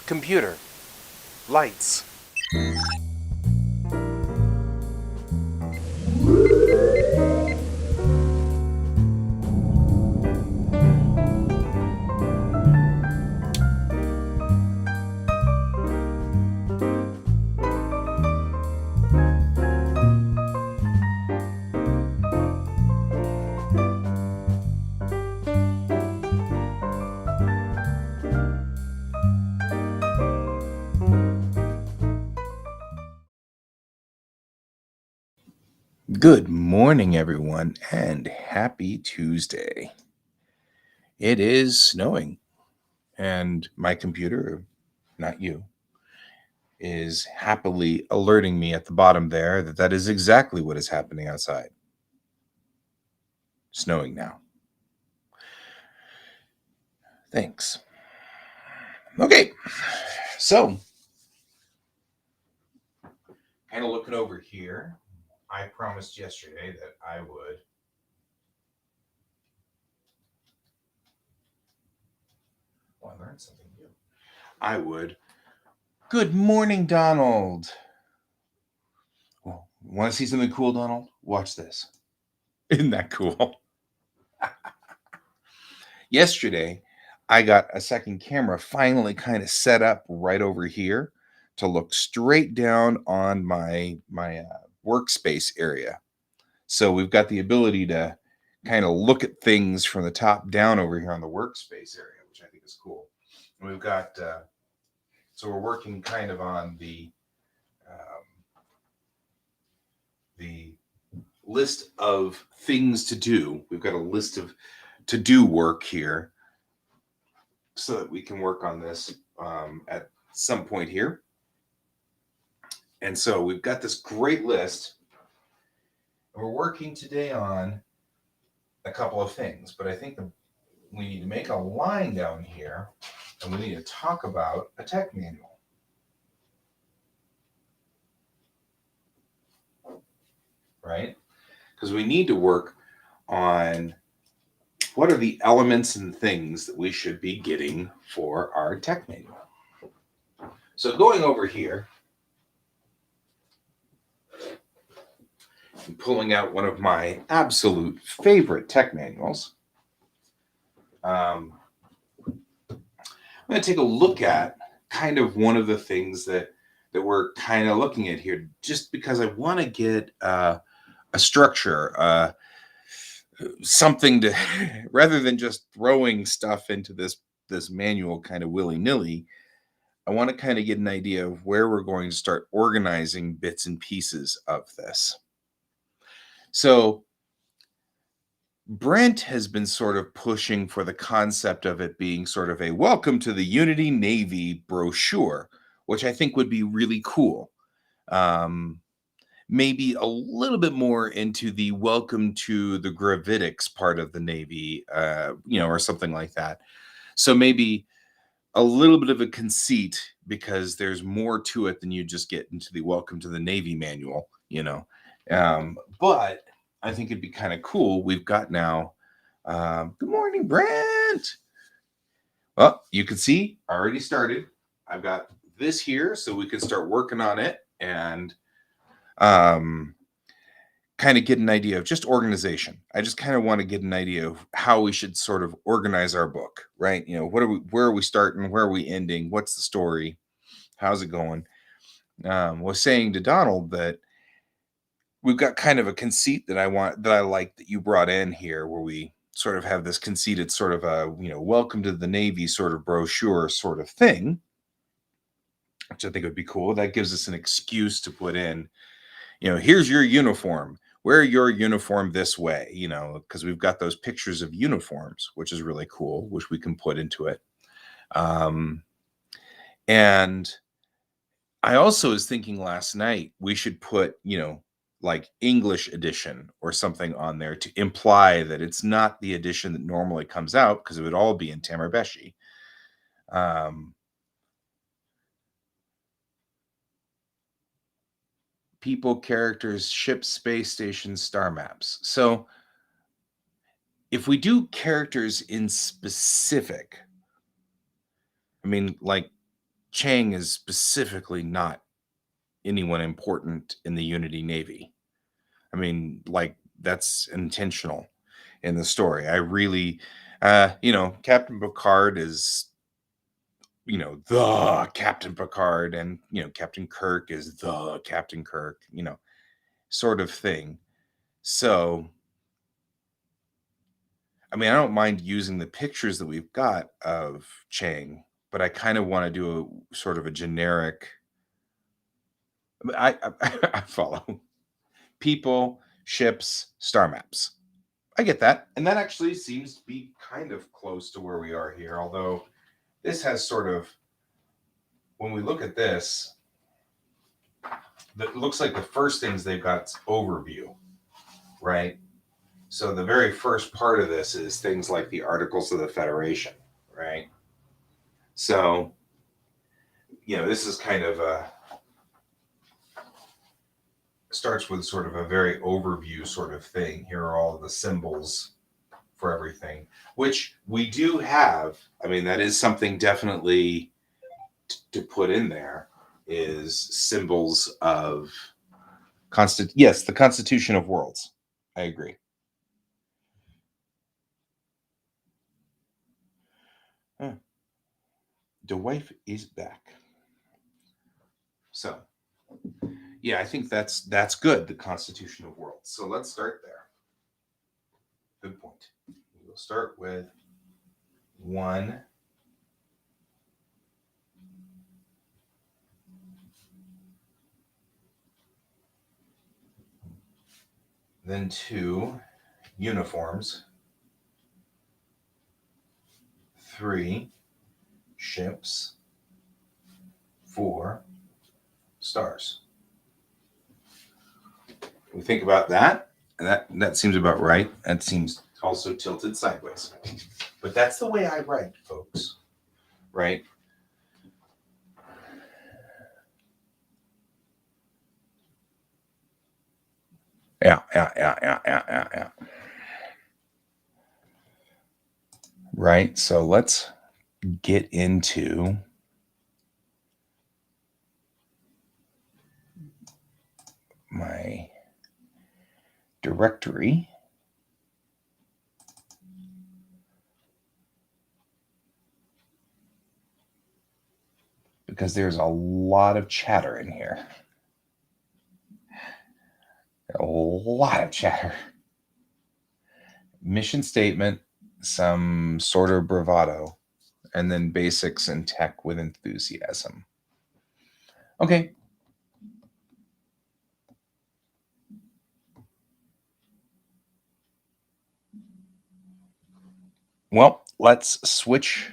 Computer. Lights. Good morning, everyone, and happy Tuesday. It is snowing, and my computer, not you, is happily alerting me at the bottom there that that is exactly what is happening outside. Snowing now. Thanks. Okay, so kind of looking over here, I promised yesterday that I would. Well, I learned something new. I would. Good morning, Donald. Well, want to see something cool, Donald? Watch this. Isn't that cool? Yesterday, I got a second camera finally kind of set up right over here to look straight down on my workspace area. So we've got the ability to kind of look at things from the top down over here on the workspace area, which I think is cool. And we've got so we're working kind of on the list of things to do. We've got a list of to do work here so that we can work on this at some point here. And so we've got this great list. And we're working today on a couple of things, but I think we need to make a line down here and we need to talk about a tech manual. Right? Because we need to work on what are the elements and things that we should be getting for our tech manual. So going over here and pulling out one of my absolute favorite tech manuals, I'm going to take a look at kind of one of the things that we're kind of looking at here, just because I want to get a structure, something to rather than just throwing stuff into this manual kind of willy-nilly. I want to kind of get an idea of where we're going to start organizing bits and pieces of this. So Brent has been sort of pushing for the concept of it being sort of a welcome to the Unity Navy brochure, which I think would be really cool. Maybe a little bit more into the welcome to the gravitics part of the Navy, or something like that. So maybe a little bit of a conceit, because there's more to it than you just get into the welcome to the Navy manual, but I think it'd be kind of cool. We've got now, good morning, Brent. Well, you can see I already started. I've got this here so we can start working on it and kind of get an idea of just organization. I just kind of want to get an idea of how we should sort of organize our book, right? Where are we starting? Where are we ending? What's the story? How's it going? Was saying to Donald that we've got kind of a conceit that I like that you brought in here, where we sort of have this conceited sort of a, welcome to the Navy sort of brochure sort of thing, which I think would be cool. That gives us an excuse to put in, here's your uniform. Wear your uniform this way, because we've got those pictures of uniforms, which is really cool, which we can put into it. And I also was thinking last night we should put, like English edition or something on there to imply that it's not the edition that normally comes out, because it would all be in Tamarbeshi. People, characters, ships, space stations, star maps. So if we do characters in specific, I mean, like Chang is specifically not anyone important in the Unity Navy. I mean, like, that's intentional in the story. I really, Captain Picard is, the Captain Picard, and, Captain Kirk is the Captain Kirk, sort of thing. So, I mean, I don't mind using the pictures that we've got of Chang, but I kind of want to do a sort of a generic. I follow people, ships, star maps. I get that, and that actually seems to be kind of close to where we are here. Although this has sort of, when we look at this, it looks like the first things they've got is overview, right? So the very first part of this is things like the Articles of the Federation, right? So, this is kind of starts with sort of a very overview sort of thing. Here are all of the symbols for everything, which we do have. I mean, that is something definitely to put in there, is symbols of yes, the Constitution of Worlds. I agree. The wife is back. So, yeah, I think that's good, the Constitution of Worlds. So let's start there. Good point. We'll start with 1. Then 2, uniforms. 3, ships. 4, stars. We think about that, and that seems about right. That seems also tilted sideways. But that's the way I write, folks. Right? Yeah. Right. So let's get into my directory. Because there's a lot of chatter in here. A lot of chatter. Mission statement, some sort of bravado, and then basics and tech with enthusiasm. Okay. Well, let's switch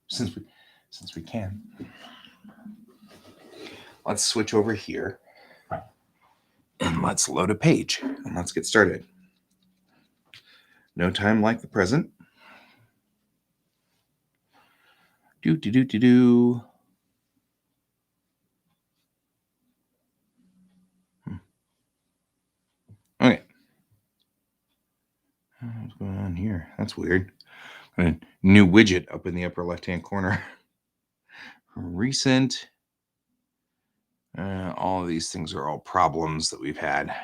since we can. Let's switch over here and let's load a page and let's get started. No time like the present. Do. Okay. What's going on here? That's weird. A new widget up in the upper left-hand corner. Recent. All of these things are all problems that we've had.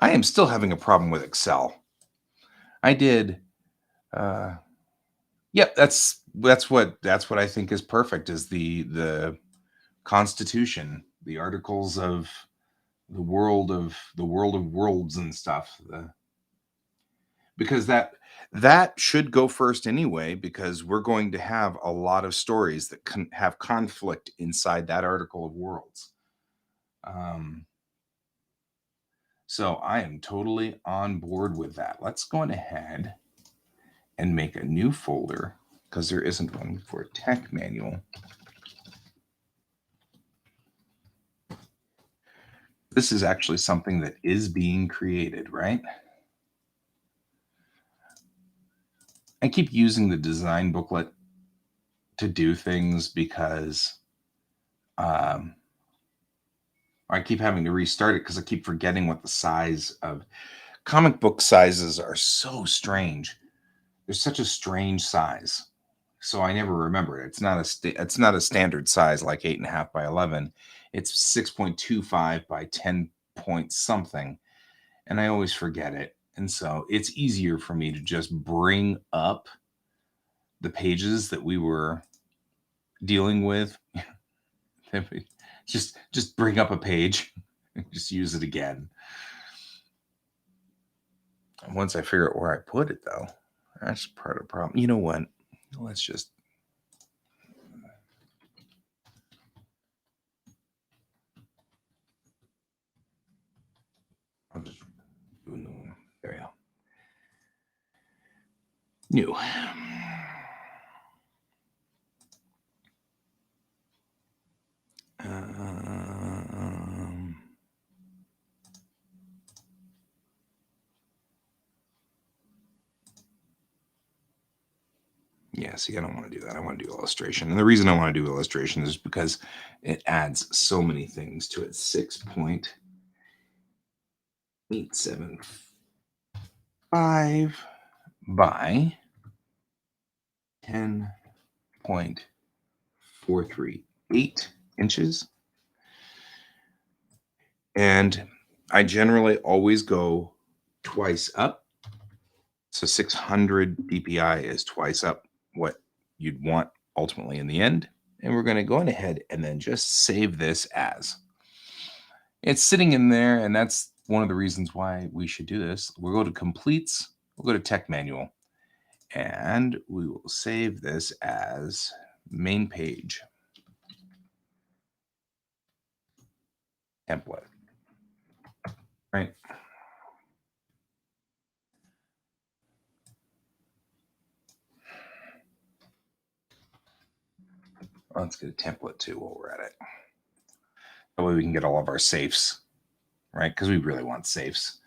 I am still having a problem with Excel. I did. Yep, that's what I think is perfect, is the Constitution, the Articles of the world of worlds and stuff. Because that should go first anyway, because we're going to have a lot of stories that can have conflict inside that Article of Worlds. So I am totally on board with that. Let's go ahead and make a new folder, because there isn't one for tech manual. This is actually something that is being created, right? I keep using the design booklet to do things because I keep having to restart it because I keep forgetting what the size of comic book sizes are. So strange. There's such a strange size, so I never remember it. It's not a standard size like 8.5 by 11. It's 6.25 by 10 point something, and I always forget it. And so it's easier for me to just bring up the pages that we were dealing with. just bring up a page and just use it again. And once I figure out where I put it, though, that's part of the problem. You know what? Let's just. I'll just do a new one. There we go. New. Yeah, see, I don't want to do that. I want to do illustration. And the reason I want to do illustration is because it adds so many things to it. 6.875 by 10.438 inches. And I generally always go twice up. So 600 DPI is twice up what you'd want ultimately in the end. And we're going to go on ahead and then just save this as. It's sitting in there, and that's one of the reasons why we should do this. We'll go to completes, we'll go to tech manual, and we will save this as main page template. Right. Let's get a template too while we're at it. That way we can get all of our safes, right? Because we really want safes.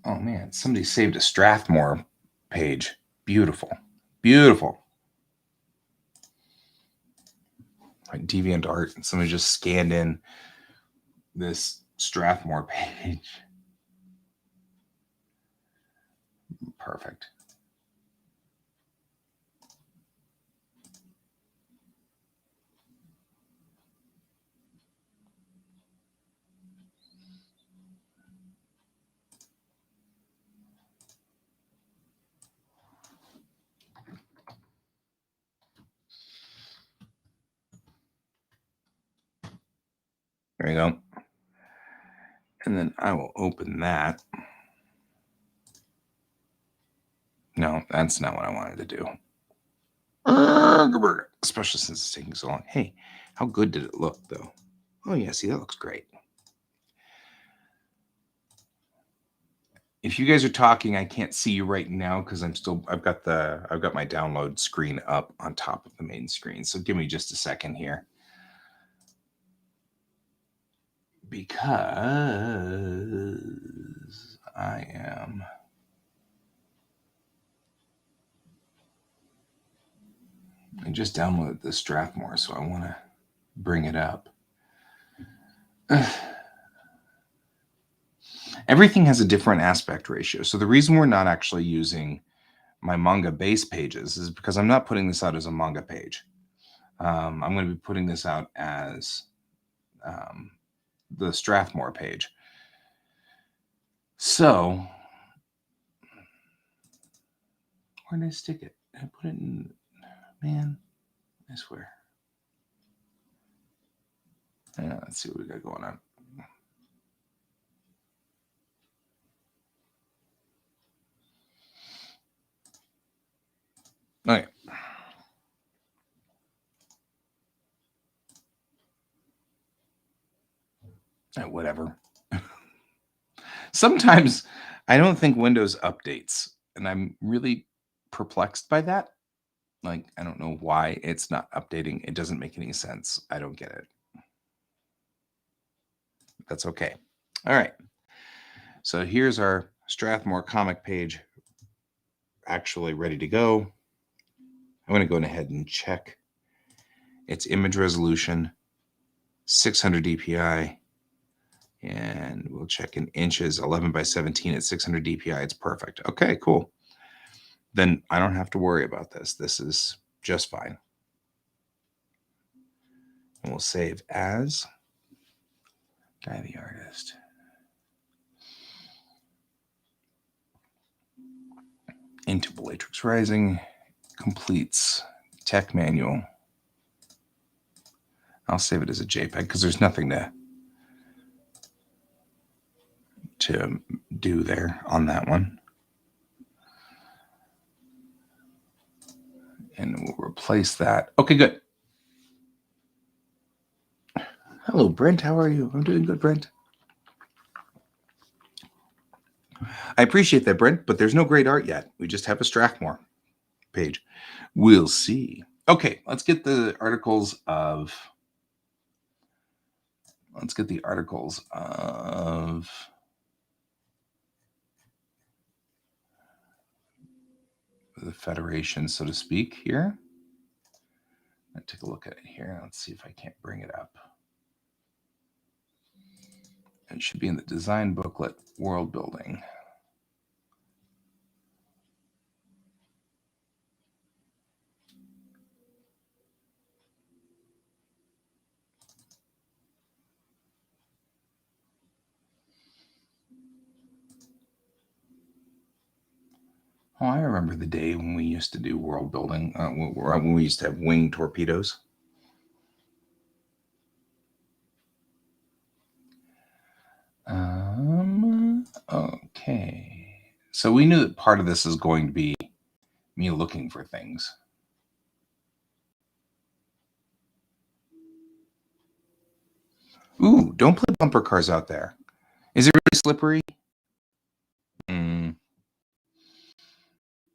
Oh man, somebody saved a Strathmore page. Beautiful. Beautiful. Like DeviantArt, and somebody just scanned in this Strathmore page. Perfect. There you go. And then I will open that. No, that's not what I wanted to do. Especially since it's taking so long. Hey, how good did it look, though? Oh, yeah, see, that looks great. If you guys are talking, I can't see you right now because I've got my download screen up on top of the main screen. So give me just a second here. Because I just downloaded the Strathmore, so I want to bring it up. Everything has a different aspect ratio. So the reason we're not actually using my manga base pages is because I'm not putting this out as a manga page. I'm going to be putting this out as the Strathmore page. So where did I stick it? I put it in, man, I swear. Let's see what we got going on. Okay. Whatever. Sometimes I don't think Windows updates, and I'm really perplexed by that. Like, I don't know why it's not updating. It doesn't make any sense. I don't get it. That's okay. All right. So here's our Strathmore comic page actually ready to go. I'm going to go ahead and check its image resolution, 600 DPI, And we'll check in inches, 11 by 17 at 600 DPI. It's perfect. Okay, cool. Then I don't have to worry about this. This is just fine. And we'll save as Guy the Artist. Into Bellatrix Rising completes tech manual. I'll save it as a JPEG because there's nothing to do there on that one. And we'll replace that. Okay, good. Hello, Brent. How are you? I'm doing good, Brent. I appreciate that, Brent, but there's no great art yet. We just have a Strathmore page. We'll see. Okay, let's get the articles of the Federation, so to speak, here. Let's take a look at it here. Let's see if I can't bring it up. It should be in the design booklet, world building. Oh, I remember the day when we used to do world building, when we used to have wing torpedoes. Okay. So we knew that part of this is going to be me looking for things. Ooh, don't put bumper cars out there. Is it really slippery?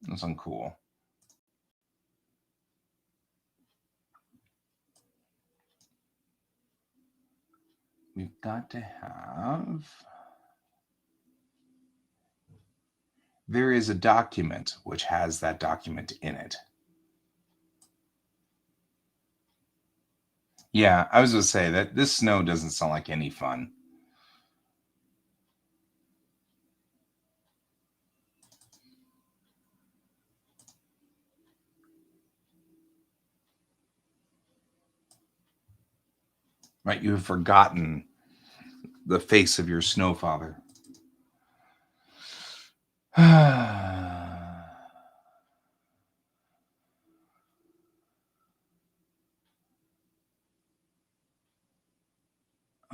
That's uncool. We've got to have... There is a document which has that document in it. Yeah, I was going to say that this snow doesn't sound like any fun. Right, you have forgotten the face of your snow father.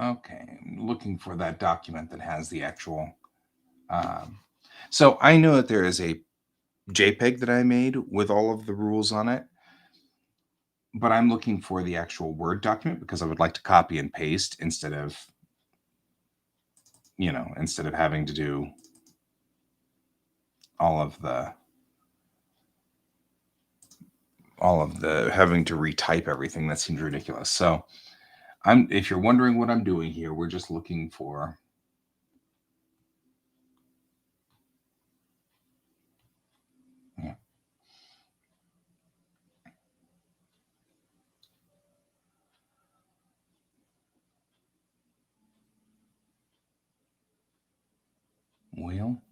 Okay, I'm looking for that document that has the actual... so I know that there is a JPEG that I made with all of the rules on it, but I'm looking for the actual Word document because I would like to copy and paste instead of having to do all of the having to retype everything. That seems ridiculous. So if you're wondering what I'm doing here, we're just looking for... Yeah. Wheel.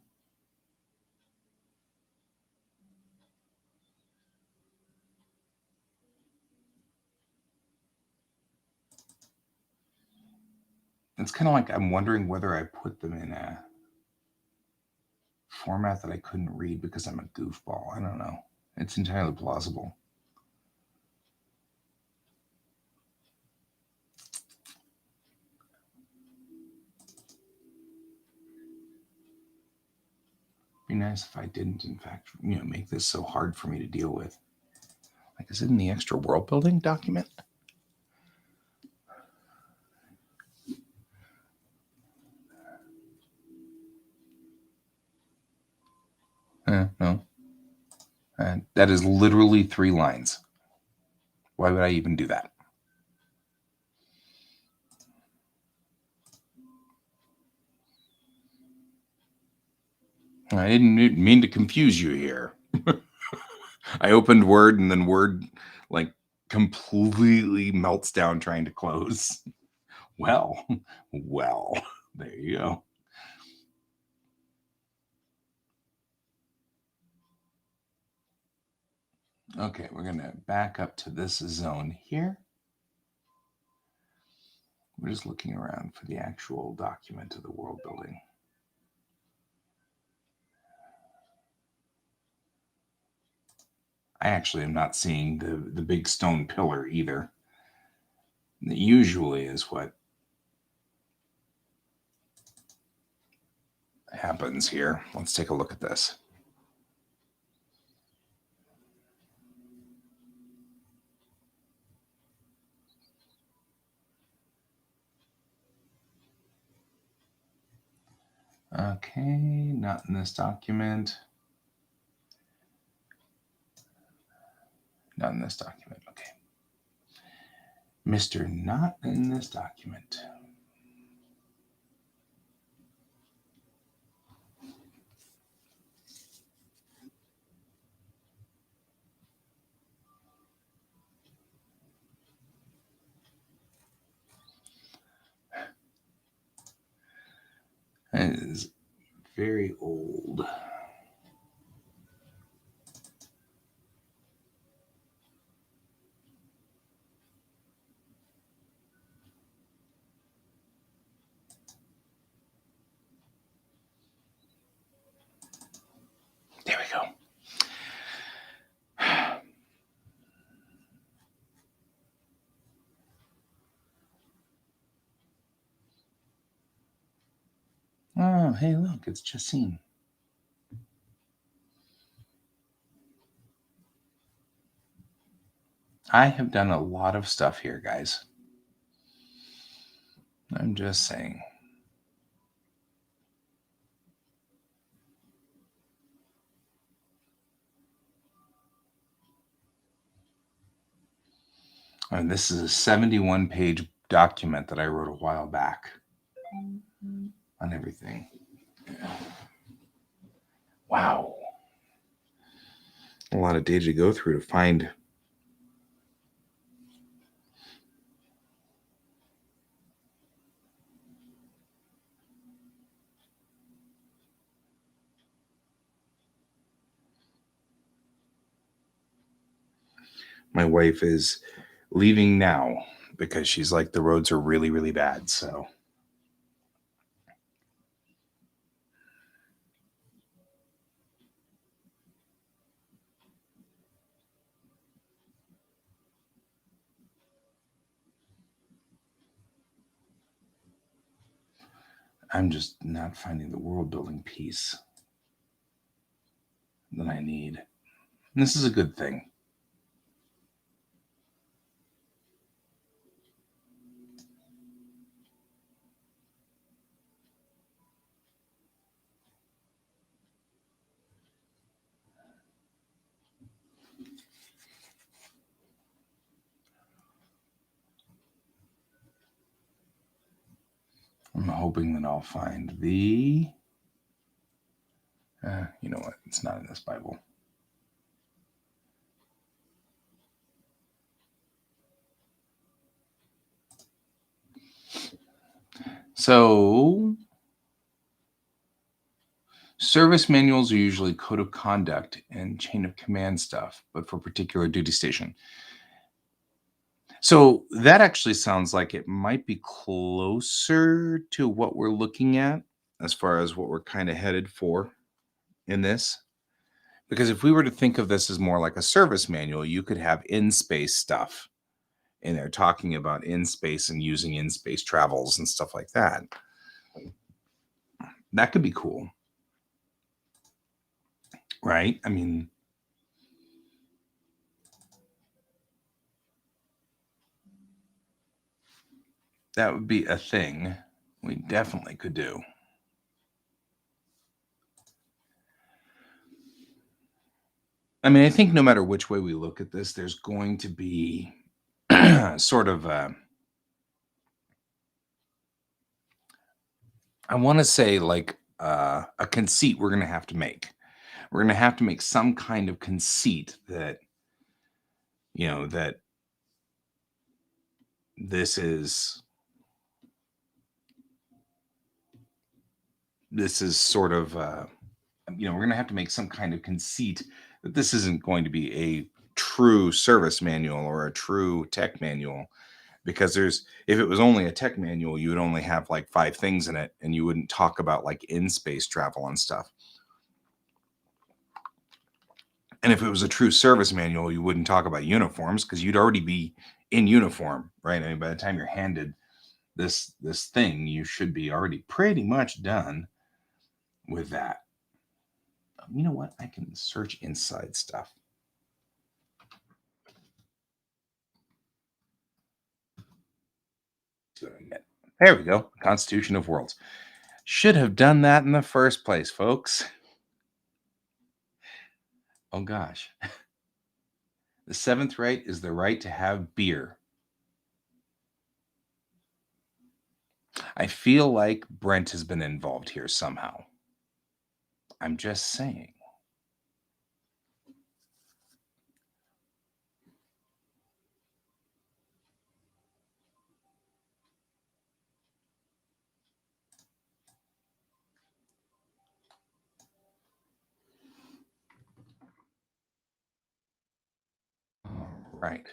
It's kind of like I'm wondering whether I put them in a format that I couldn't read because I'm a goofball. I don't know. It's entirely plausible. Be nice if I didn't, in fact, make this so hard for me to deal with. Like, is it in the extra world building document? No. That is literally 3 lines. Why would I even do that? I didn't mean to confuse you here. I opened Word and then Word like completely melts down trying to close. Well, There you go. Okay, we're going to back up to this zone here. We're just looking around for the actual document of the world building. I actually am not seeing the big stone pillar either. That usually is what happens here. Let's take a look at this. Okay, not in this document. Not in this document. Okay. Mr. Not in this document. That is very old. There we go. Oh, hey, look, it's Jacine. I have done a lot of stuff here, guys. I'm just saying. And this is a 71-page document that I wrote a while back on everything. Wow. A lot of data to go through to find. My wife is leaving now because she's like, the roads are really, really bad. So I'm just not finding the world building piece that I need. And this is a good thing. I'm hoping that I'll find the. You know what? It's not in this Bible. So, service manuals are usually code of conduct and chain of command stuff, but for particular duty station. So that actually sounds like it might be closer to what we're looking at as far as what we're kind of headed for in this. Because if we were to think of this as more like a service manual, you could have in-space stuff in there talking about in-space and using in-space travels and stuff like that. That could be cool. Right? I mean, that would be a thing we definitely could do. I mean, I think no matter which way we look at this, there's going to be sort of I want to say like a conceit we're going to have to make. We're going to have to make some kind of conceit that, you know, that this is this is sort of, we're going to have to make some kind of conceit that this isn't going to be a true service manual or a true tech manual, because if it was only a tech manual, you would only have like 5 things in it and you wouldn't talk about like in space travel and stuff. And if it was a true service manual, you wouldn't talk about uniforms because you'd already be in uniform, right? I mean, by the time you're handed this thing, you should be already pretty much done with that. You know what? I can search inside stuff. There we go. Constitution of Worlds. Should have done that in the first place, folks. Oh gosh. The 7th right is the right to have beer. I feel like Brent has been involved here somehow. I'm just saying. All right.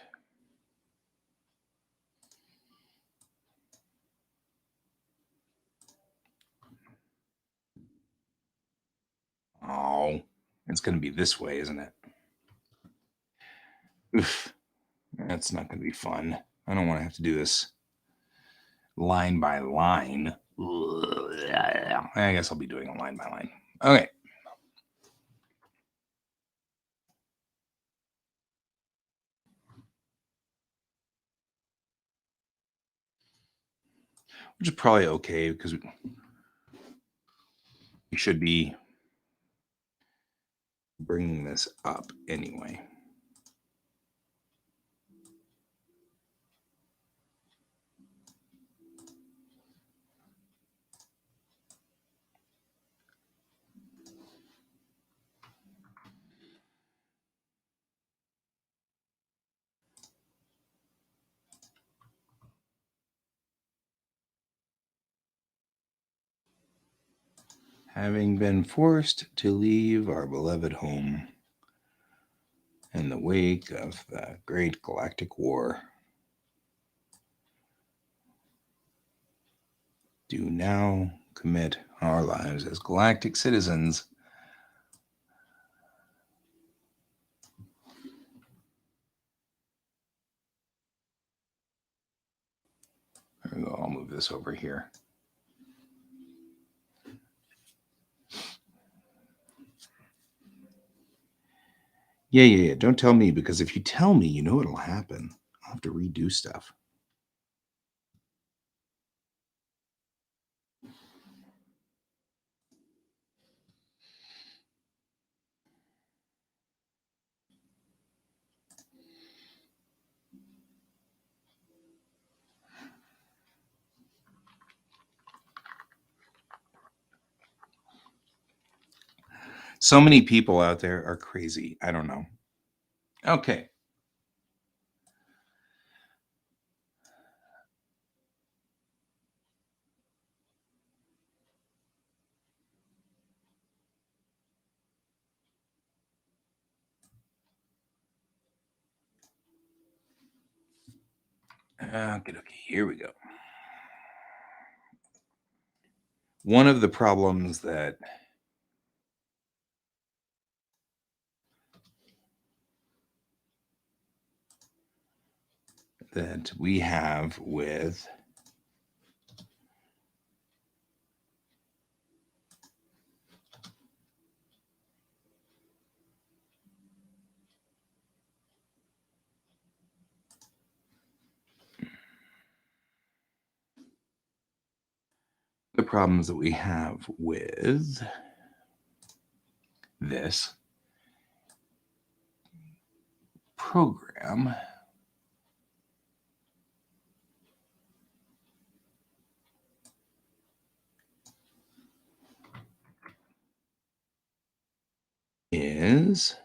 Oh, it's going to be this way, isn't it? Oof. That's not going to be fun. I don't want to have to do this line by line. I guess I'll be doing a line by line. Okay. Which is probably okay because we should be bringing this up anyway. Having been forced to leave our beloved home in the wake of the Great Galactic War, do now commit our lives as galactic citizens there we go. I'll move this over here. Yeah. Don't tell me, because if you tell me, you know what'll happen. I'll have to redo stuff. So many people out there are crazy. I don't know. Okay. Okay. Here we go. One of the problems that we have with this program is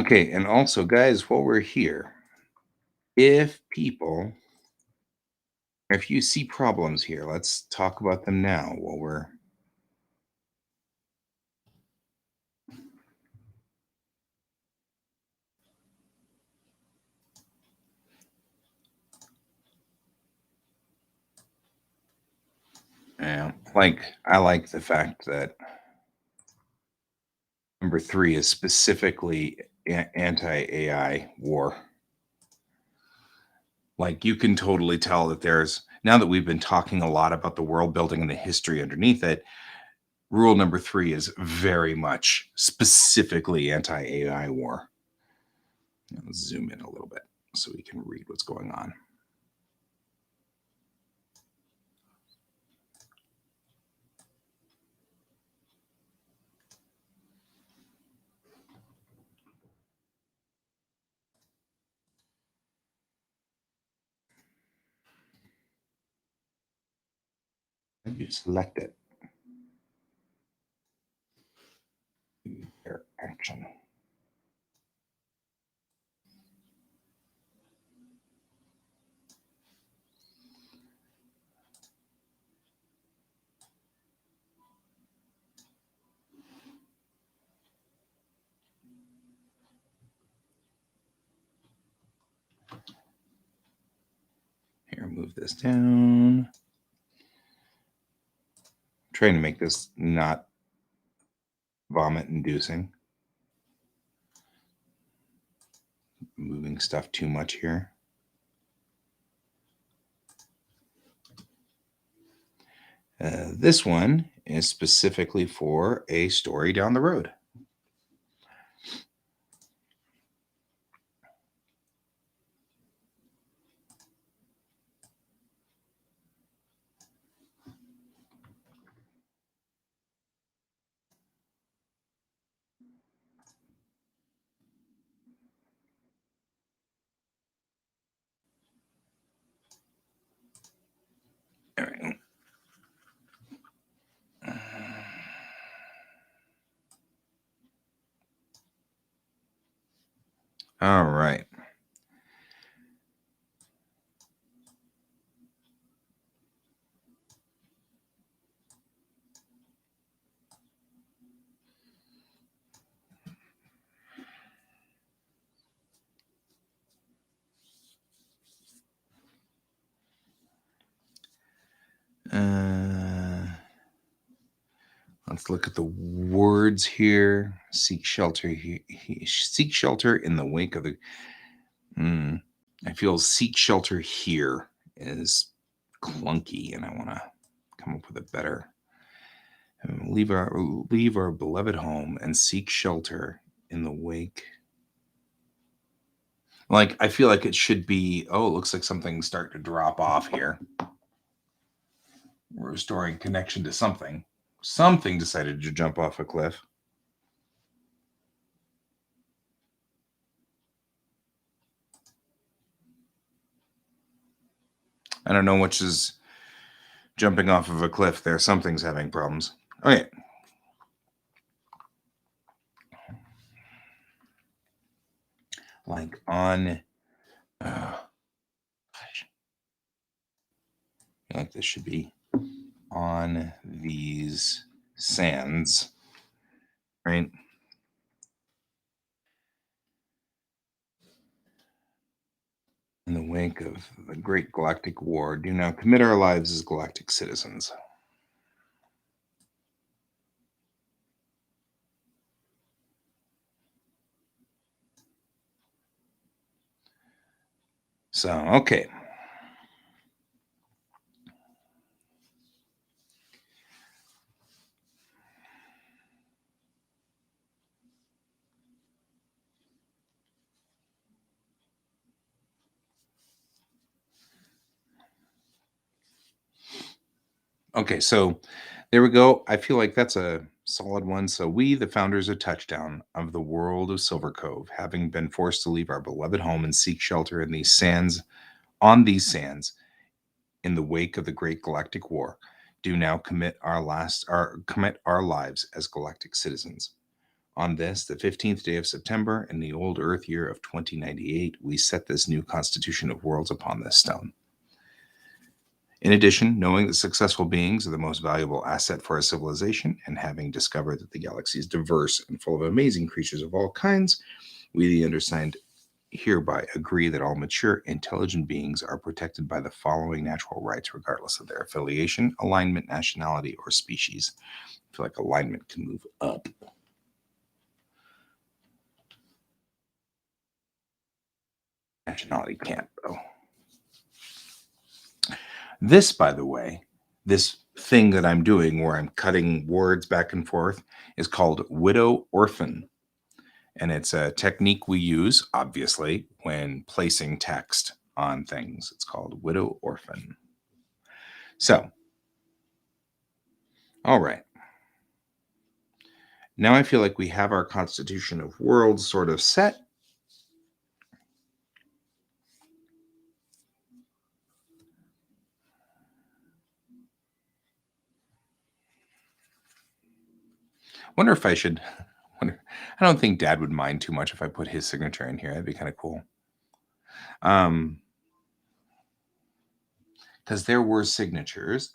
Okay, and also, guys, while we're here, if people, if you see problems here, let's talk about them now while we're. Yeah, like I like the fact that number three is specifically anti AI war. Like you can totally tell that there's now that we've been talking a lot about the world building and the history underneath it, rule number three is very much specifically anti AI war. Let's zoom in a little bit so we can read what's going on. You select it. Here, action. Here, move this down. Trying to make this not vomit inducing. Moving stuff too much here. This one is specifically for a story down the road. All right. All right. Let's look at the words here. Seek shelter. Seek shelter in the wake of the. I feel seek shelter here is clunky, and I want to come up with a better. Leave our beloved home and seek shelter in the wake. Like I feel like it should be. Oh, it looks like something's starting to drop off here. We're restoring connection to something. Something decided to jump off a cliff. I don't know which is jumping off of a cliff there. Something's having problems. Okay. Like on. Like this should be on these sands, right? In the wake of the Great Galactic War, do now commit our lives as galactic citizens. So, okay. Okay, so there we go. I feel like that's a solid one. So we, the founders of Touchdown of the world of Silver Cove, having been forced to leave our beloved home and seek shelter in these sands, on these sands, in the wake of the Great Galactic War, do now commit our lives as galactic citizens. On this, the 15th day of September in the old Earth year of 2098, we set this new constitution of worlds upon this stone. In addition, knowing that successful beings are the most valuable asset for our civilization, and having discovered that the galaxy is diverse and full of amazing creatures of all kinds, we, the undersigned, hereby agree that all mature, intelligent beings are protected by the following natural rights, regardless of their affiliation, alignment, nationality, or species. I feel like alignment can move up. Nationality can't, though. This, by the way, this thing that I'm doing where I'm cutting words back and forth is called widow orphan. And it's a technique we use, obviously, when placing text on things. It's called widow orphan. So, all right. Now I feel like we have our constitution of worlds sort of set. Wonder if I should. I don't think Dad would mind too much if I put his signature in here. That'd be kind of cool. Because there were signatories,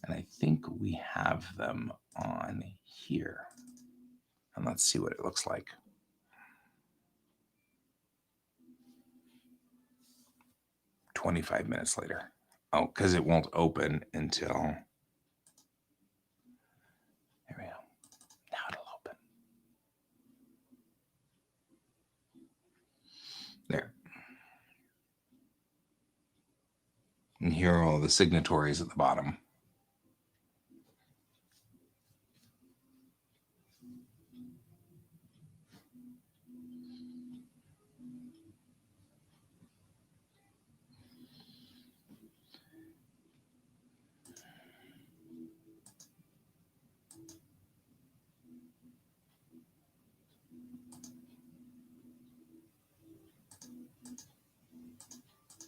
and I think we have them on here. And let's see what it looks like. "25 minutes later." Oh, because it won't open until. Here we go. Now it'll open. There. And here are all the signatories at the bottom.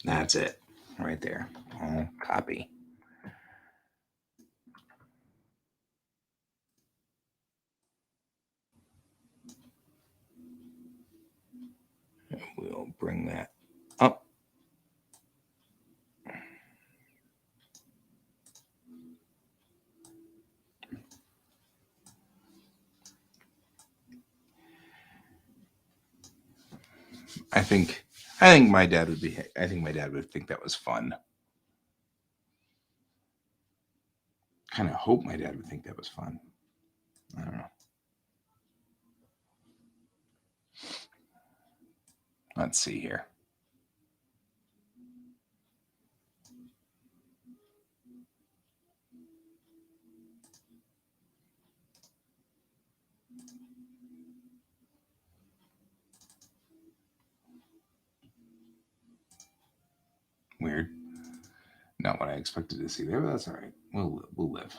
That's it. Right there. I'll copy. And we'll bring that up. I think my dad would be. I think my dad would think that was fun. Kind of hope my dad would think that was fun. I don't know. Let's see here. Weird. Not what I expected to see there, but that's all right. We'll live.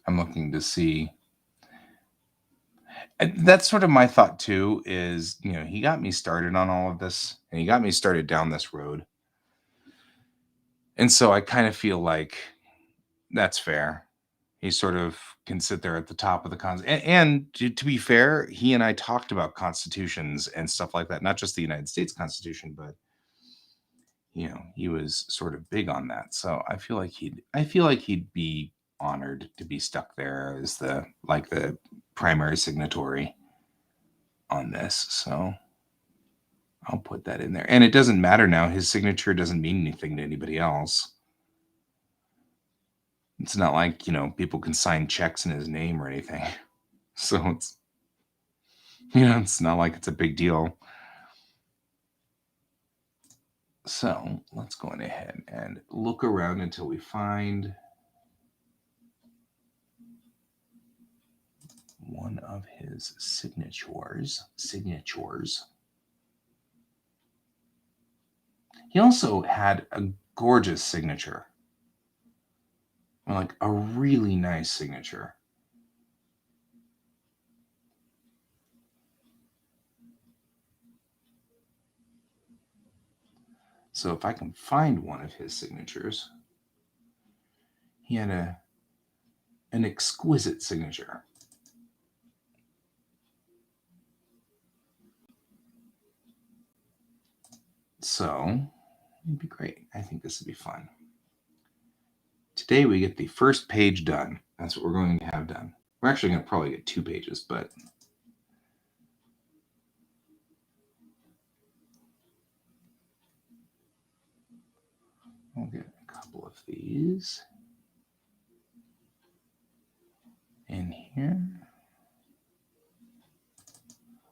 I'm looking to see. That's sort of my thought too. Is he got me started on all of this, and he got me started down this road, and so I kind of feel like that's fair. He sort of can sit there at the top of the cons. And to be fair, he and I talked about constitutions and stuff like that, not just the United States Constitution, but he was sort of big on that. So I feel like he'd be honored to be stuck there as the primary signatory on this. So I'll put that in there. And it doesn't matter now. His signature doesn't mean anything to anybody else. It's not like, people can sign checks in his name or anything. So it's not like it's a big deal. So let's go ahead and look around until we find one of his signatures. He also had a gorgeous signature. Like a really nice signature. So if I can find one of his signatures, He had an exquisite signature. So it'd be great. I think this would be fun. Today we get the first page done. That's what we're going to have done. We're actually going to probably get 2 pages, but we'll get a couple of these in here.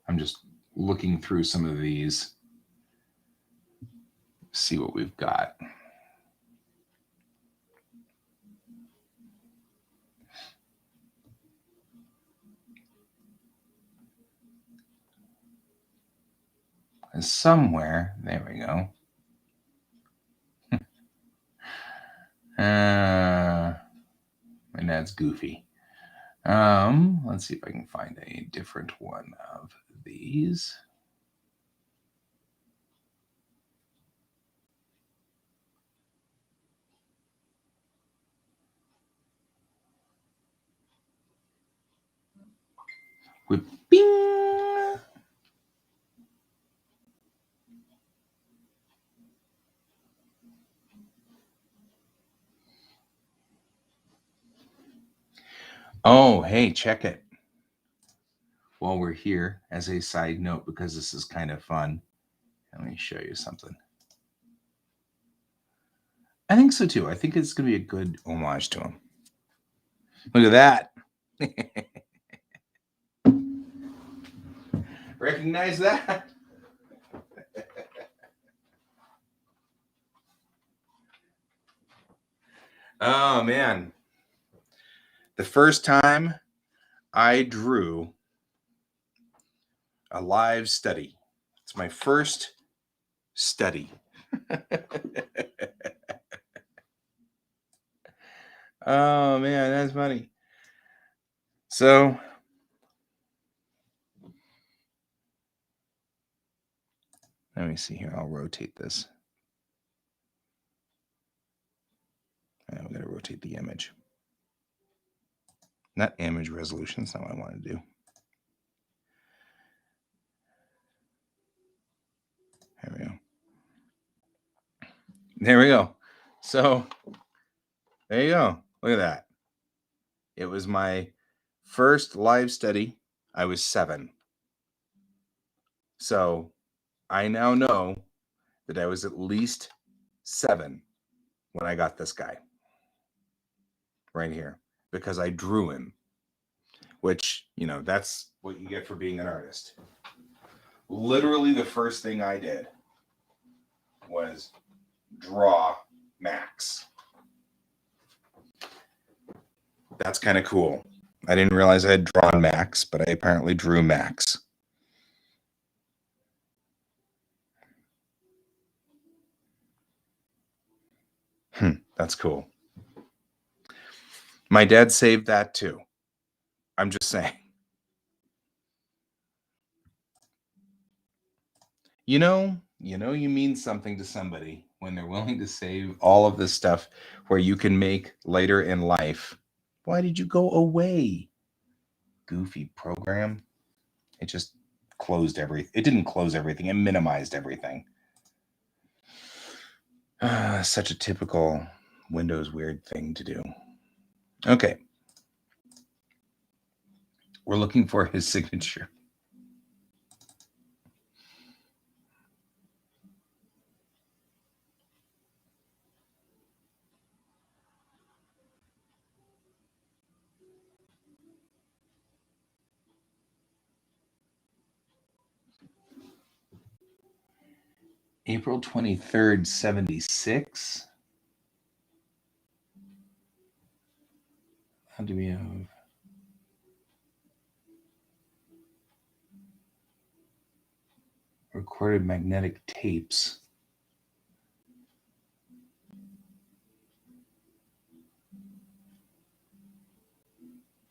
I'm just looking through some of these, see what we've got. And somewhere, there we go. And that's goofy. Let's see if I can find a different one of these. With bing. Oh, hey, check it. While we're here, as a side note, because this is kind of fun, let me show you something. I think so too. I think it's going to be a good homage to him. Look at that. Recognize that? Oh, man. The first time I drew a live study. It's my first study. Oh, man, that's funny. So, let me see here. I'll rotate this. I'm going to rotate the image. Not image resolution. That's not what I want to do. There we go. There we go. So, there you go. Look at that. It was my first live study. I was 7. So, I now know that I was at least 7 when I got this guy right here, because I drew him, which, you know, that's what you get for being an artist. Literally the first thing I did was draw Max. That's kind of cool. I didn't realize I had drawn Max, but I apparently drew Max. That's cool. My dad saved that too. I'm just saying. You mean something to somebody when they're willing to save all of this stuff where you can make later in life. Why did you go away? Goofy program. It just closed everything. It didn't close everything. It minimized everything. Such a typical Windows weird thing to do. Okay. We're looking for his signature. April 23rd, 76. How do we have? Recorded magnetic tapes.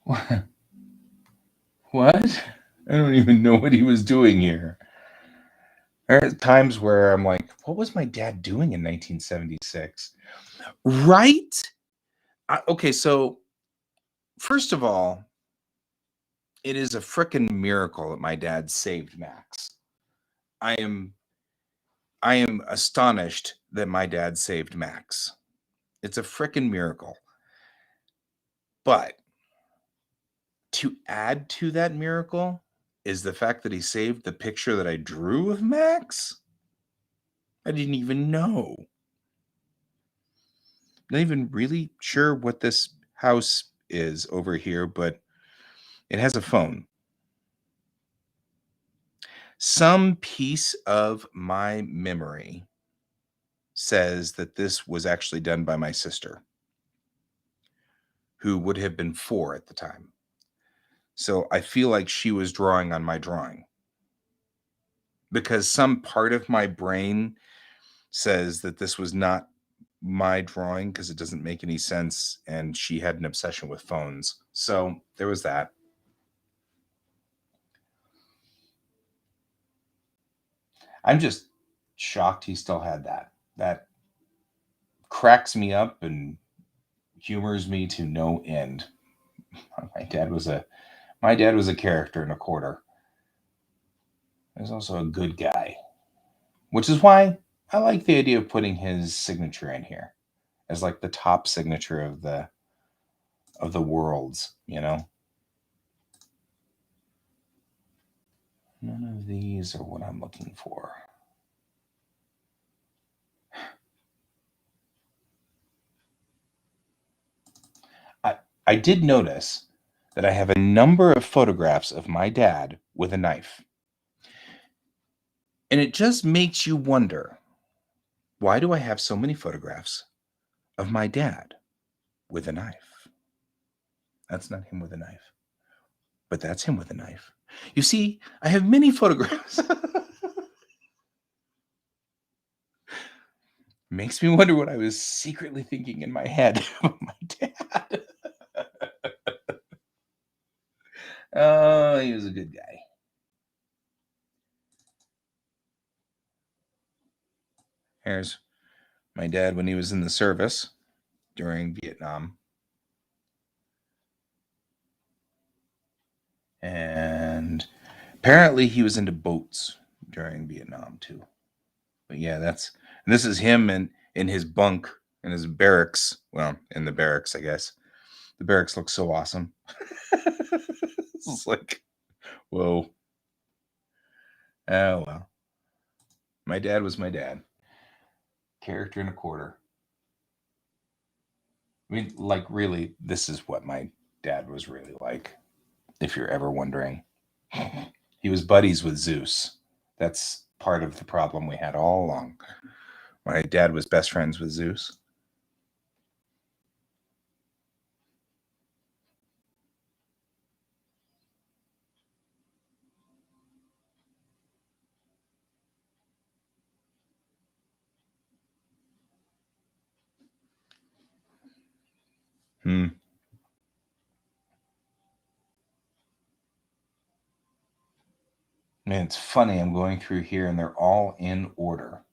What? What? I don't even know what he was doing here. There are times where I'm like, what was my dad doing in 1976? Right? Okay, so first of all, it is a frickin' miracle that my dad saved Max. I am I am astonished that my dad saved Max. It's a frickin' miracle. But to add to that miracle is the fact that he saved the picture that I drew of Max. I didn't even know. Not even really sure what this house is over here, but it has a phone. Some piece of my memory says that this was actually done by my sister, who would have been 4 at the time. So I feel like she was drawing on my drawing because some part of my brain says that this was not my drawing because it doesn't make any sense. And she had an obsession with phones. So there was that. I'm just shocked he still had that. That cracks me up and humors me to no end. My dad was a character and a quarter. He was also a good guy, which is why I like the idea of putting his signature in here as like the top signature of the worlds, you know. None of these are what I'm looking for. I did notice that I have a number of photographs of my dad with a knife. And it just makes you wonder, why do I have so many photographs of my dad with a knife? That's not him with a knife, but that's him with a knife. You see, I have many photographs. Makes me wonder what I was secretly thinking in my head about my dad. Oh, he was a good guy. Here's my dad when he was in the service during Vietnam. And apparently he was into boats during Vietnam too. But yeah, this is him in his bunk in his barracks. Well, in the barracks, I guess. The barracks looks so awesome. It's like, whoa. Oh well. My dad was my dad. Character and a quarter. I mean, like, really, this is what my dad was really like, if you're ever wondering. He was buddies with Zeus. That's part of the problem we had all along. My dad was best friends with Zeus. Hmm. Man, it's funny. I'm going through here and they're all in order.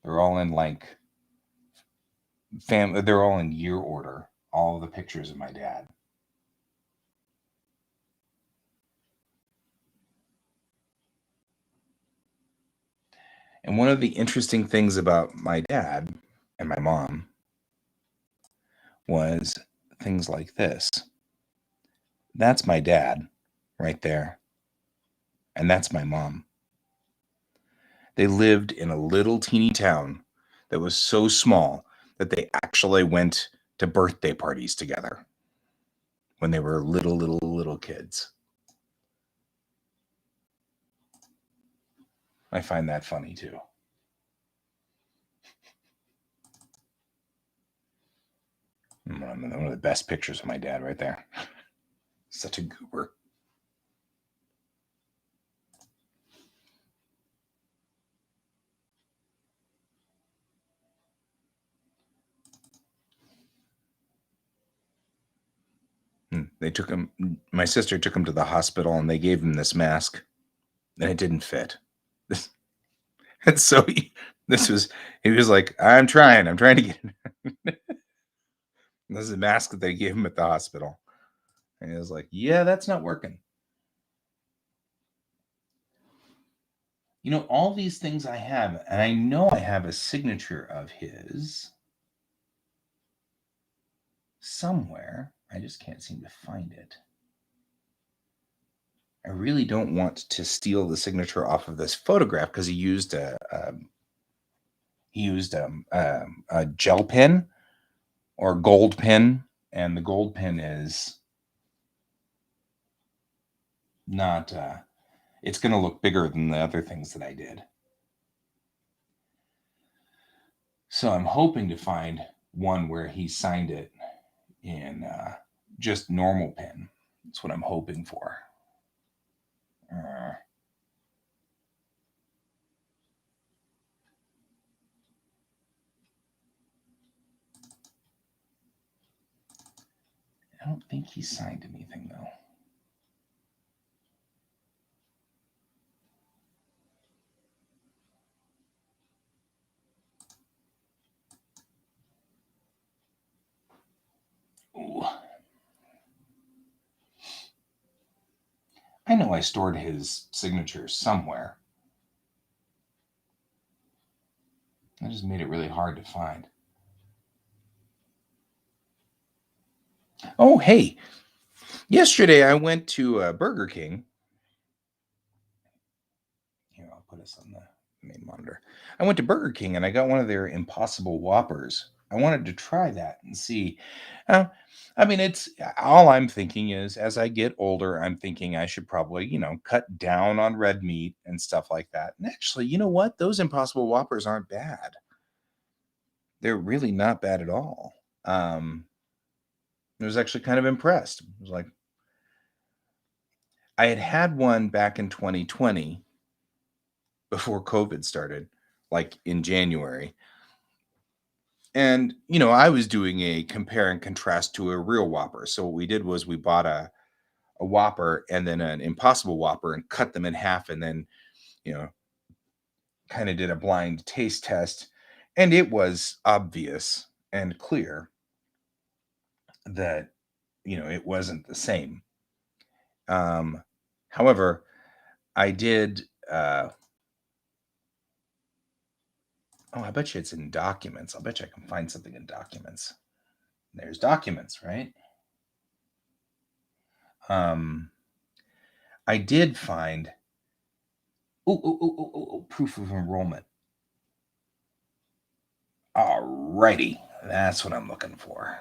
They're all in like they're all in year order. All of the pictures of my dad. And one of the interesting things about my dad and my mom was things like this. That's my dad right there. And that's my mom. They lived in a little teeny town that was so small that they actually went to birthday parties together when they were little kids. I find that funny too. One of the best pictures of my dad right there. Such a goober. They took him, my sister took him to the hospital and they gave him this mask and it didn't fit. And so he was like, I'm trying to get it. This is a mask that they gave him at the hospital. And he was like, yeah, that's not working. You know, all these things I have, and I know I have a signature of his somewhere. I just can't seem to find it. I really don't want to steal the signature off of this photograph because he used a gel pen or gold pen, and the gold pen is not. It's going to look bigger than the other things that I did. So I'm hoping to find one where he signed it in just normal pen. That's what I'm hoping for. I don't think he signed anything though. Ooh. I know I stored his signature somewhere. I just made it really hard to find. Oh, hey. Yesterday I went to Burger King. Here, I'll put us on the main monitor. I went to Burger King and I got one of their Impossible Whoppers. I wanted to try that and see. Uh, I mean, it's all I'm thinking is as I get older, I'm thinking I should probably, cut down on red meat and stuff like that. And actually, you know what? Those Impossible Whoppers aren't bad. They're really not bad at all. I was actually kind of impressed. I was like, I had one back in 2020 before COVID started, like in January. And, I was doing a compare and contrast to a real Whopper. So what we did was we bought a Whopper and then an Impossible Whopper and cut them in half and then, you know, kind of did a blind taste test. And it was obvious and clear that, it wasn't the same. However, I did I bet you it's in documents. I'll bet you I can find something in documents. There's documents, right? Um, I did find proof of enrollment. Alrighty, that's what I'm looking for.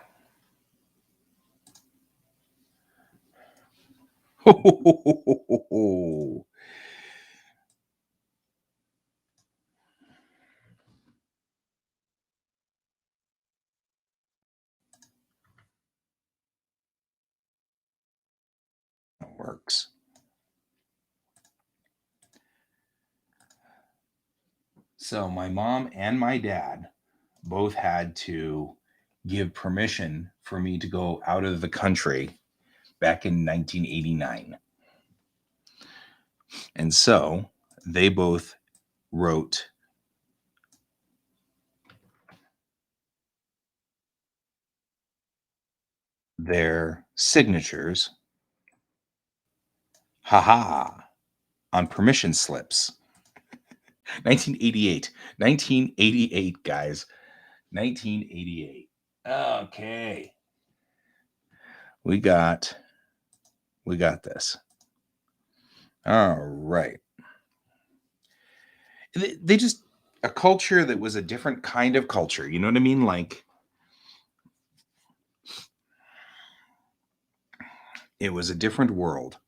It works. So my mom and my dad both had to give permission for me to go out of the country back in 1989. And so they both wrote their signatures, haha, on permission slips. 1988. 1988, guys. 1988. Okay. We got this. All right. They just a culture that was a different kind of culture. You know what I mean? Like it was a different world.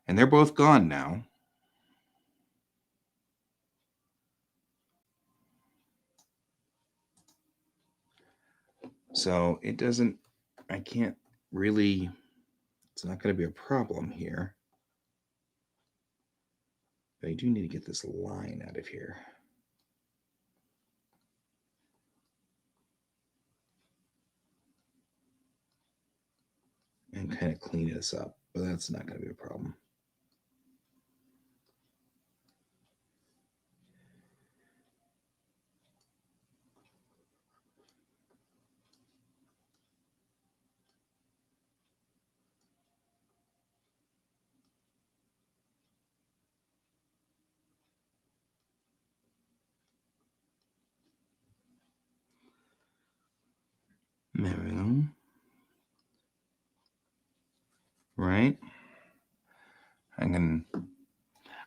And they're both gone now. So it doesn't, I can't really, it's not going to be a problem here. But I do need to get this line out of here. And kind of clean this up, but that's not going to be a problem. There we go. Right?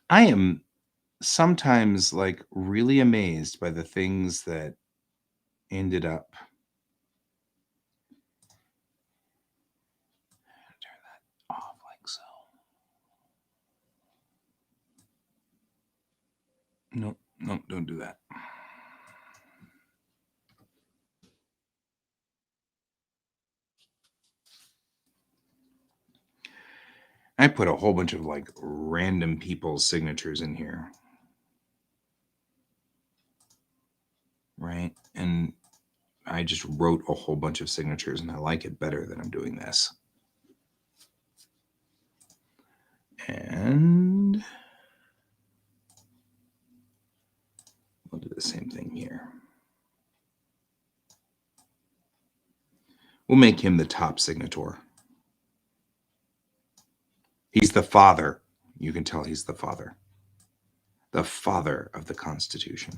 I am sometimes like really amazed by the things that ended up. Turn that off like so. Nope, nope, don't do that. I put a whole bunch of like random people's signatures in here. Right? And I just wrote a whole bunch of signatures and I like it better that I'm doing this. And we'll do the same thing here. We'll make him the top signator. He's the father. You can tell he's the father. The father of the Constitution.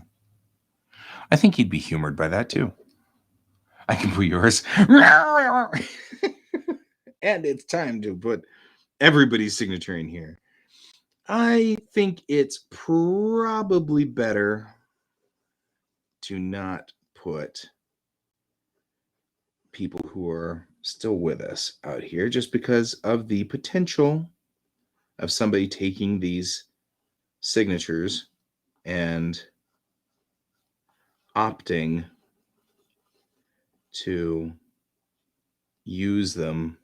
I think he'd be humored by that too. I can put yours. And it's time to put everybody's signature in here. I think it's probably better to not put people who are still with us out here just because of the potential of somebody taking these signatures and opting to use them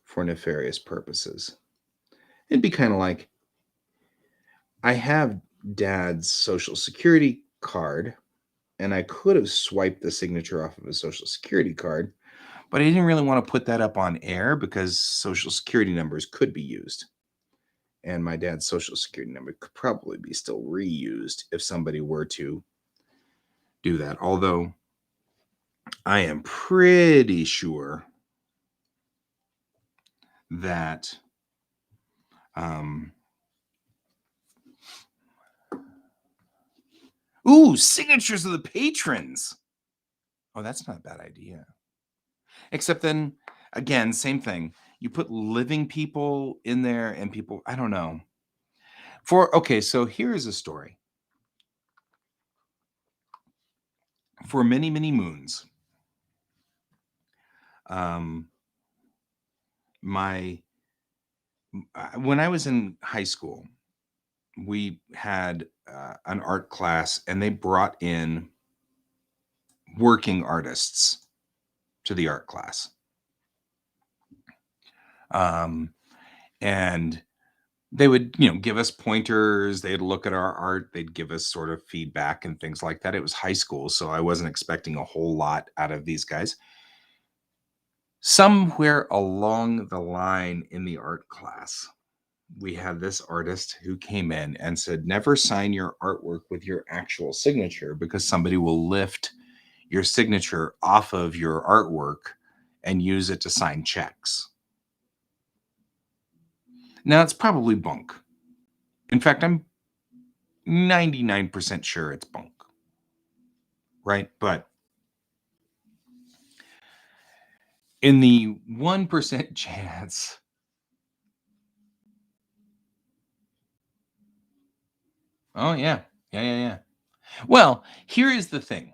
for nefarious purposes. It'd be kind of like, I have Dad's social security card and I could have swiped the signature off of his social security card, but I didn't really want to put that up on air because social security numbers could be used. And my dad's social security number could probably be still reused if somebody were to do that. Although I am pretty sure that signatures of the patrons. Oh, that's not a bad idea. Except then, again, same thing. You put living people in there and people, I don't know. Okay, so here is a story. For many, many moons, when I was in high school, we had an art class and they brought in working artists to the art class. And they would, give us pointers. They'd look at our art. They'd give us sort of feedback and things like that. It was high school, so I wasn't expecting a whole lot out of these guys. Somewhere along the line in the art class, we had this artist who came in and said, never sign your artwork with your actual signature because somebody will lift your signature off of your artwork and use it to sign checks. Now, it's probably bunk. In fact, I'm 99% sure it's bunk. Right? But in the 1% chance Oh, yeah. Yeah. Well, here is the thing.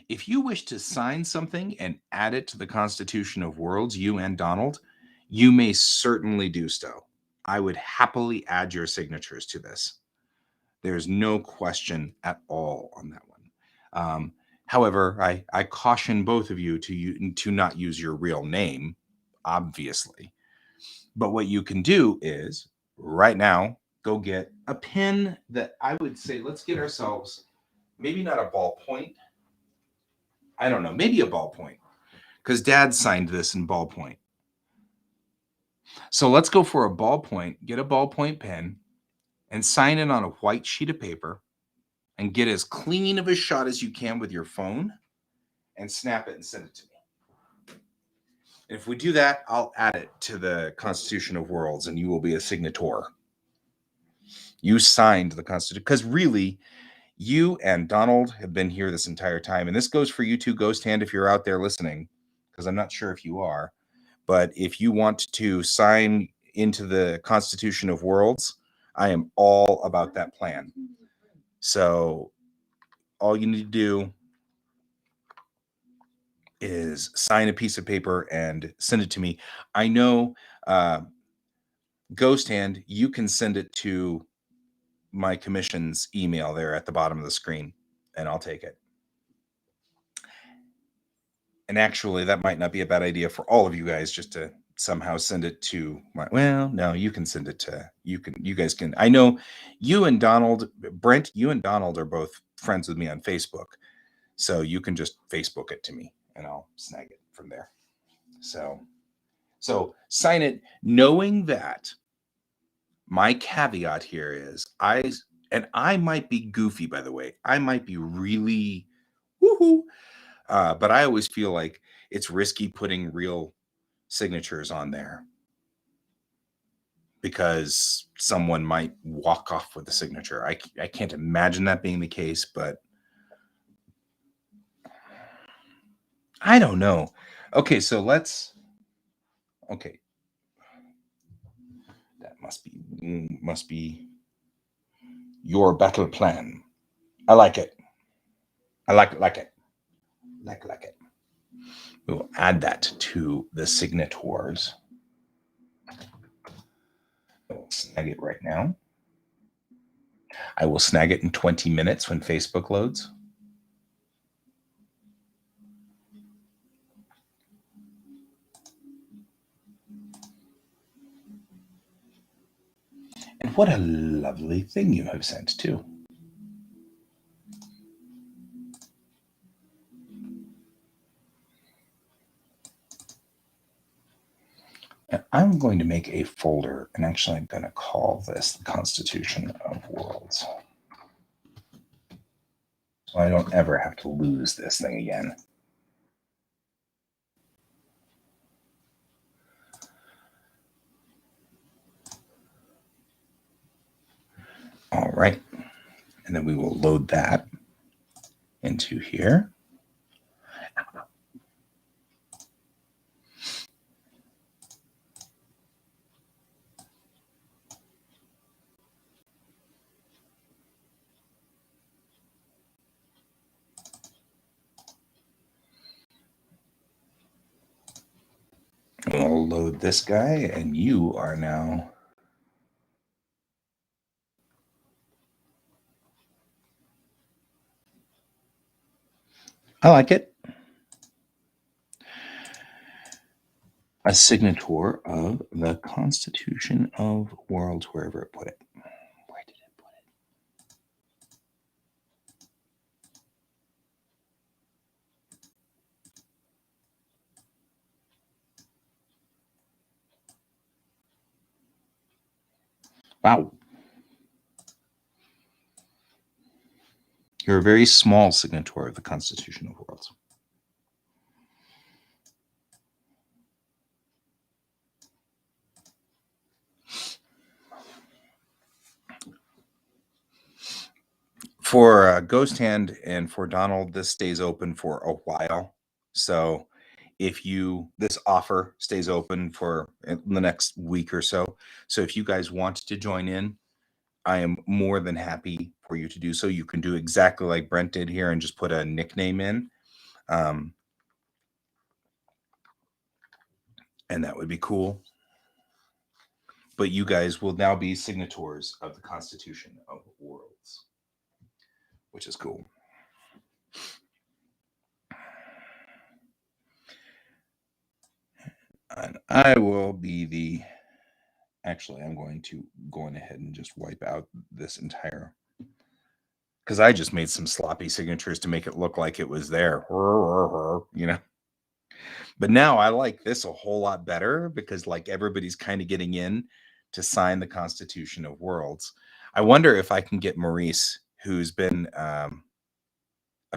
If you wish to sign something and add it to the Constitution of Worlds, you and Donald, you may certainly do so. I would happily add your signatures to this. There's no question at all on that one. However, I caution both of you to not use your real name, obviously. But what you can do is right now go get a pen that I would say, let's get ourselves maybe not a ballpoint. I don't know, maybe a ballpoint because Dad signed this in ballpoint. So let's go for a ballpoint, get a ballpoint pen and sign it on a white sheet of paper and get as clean of a shot as you can with your phone and snap it and send it to me. If we do that, I'll add it to the Constitution of Worlds and you will be a signator. You signed the Constitution because really, you and Donald have been here this entire time. And this goes for you too, Ghost Hand, if you're out there listening, because I'm not sure if you are, but if you want to sign into the Constitution of Worlds, I am all about that plan. So all you need to do is sign a piece of paper and send it to me. I know Ghost Hand, you can send it to my commission's email there at the bottom of the screen, and I'll take it. And actually, that might not be a bad idea for all of you guys, just to somehow send it to my, well, no, you can send it to, you guys can, I know you and Donald, Brent, you and Donald are both friends with me on Facebook. So you can just Facebook it to me and I'll snag it from there. So sign it, knowing that my caveat here is I might be goofy, by the way. I might be really woohoo. But I always feel like it's risky putting real signatures on there because someone might walk off with a signature. I can't imagine that being the case, but I don't know. Okay, so okay. That must be your battle plan. I like it. I like it. Like it. Like it. We will add that to the signators. I will snag it right now. I will snag it in 20 minutes when Facebook loads. And what a lovely thing you have sent too. And I'm going to make a folder, and actually I'm going to call this the Constitution of Worlds. So I don't ever have to lose this thing again. All right. And then we will load that into here. We'll load this guy, and you are now. I like it. A signature of the Constitution of Worlds, wherever it put it. Where did it put it? Wow. You're a very small signature of the Constitution of Worlds. For Ghost Hand and for Donald, this stays open for a while. So if this offer stays open for the next week or so. So if you guys want to join in, I am more than happy for you to do so. You can do exactly like Brent did here and just put a nickname in. And that would be cool. But you guys will now be signatories of the Constitution of Worlds, which is cool. And I will be actually, I'm going to go ahead and just wipe out this entire, because I just made some sloppy signatures to make it look like it was there, you know. But now I like this a whole lot better because like everybody's kind of getting in to sign the Constitution of Worlds. I wonder if I can get Maurice, who's been a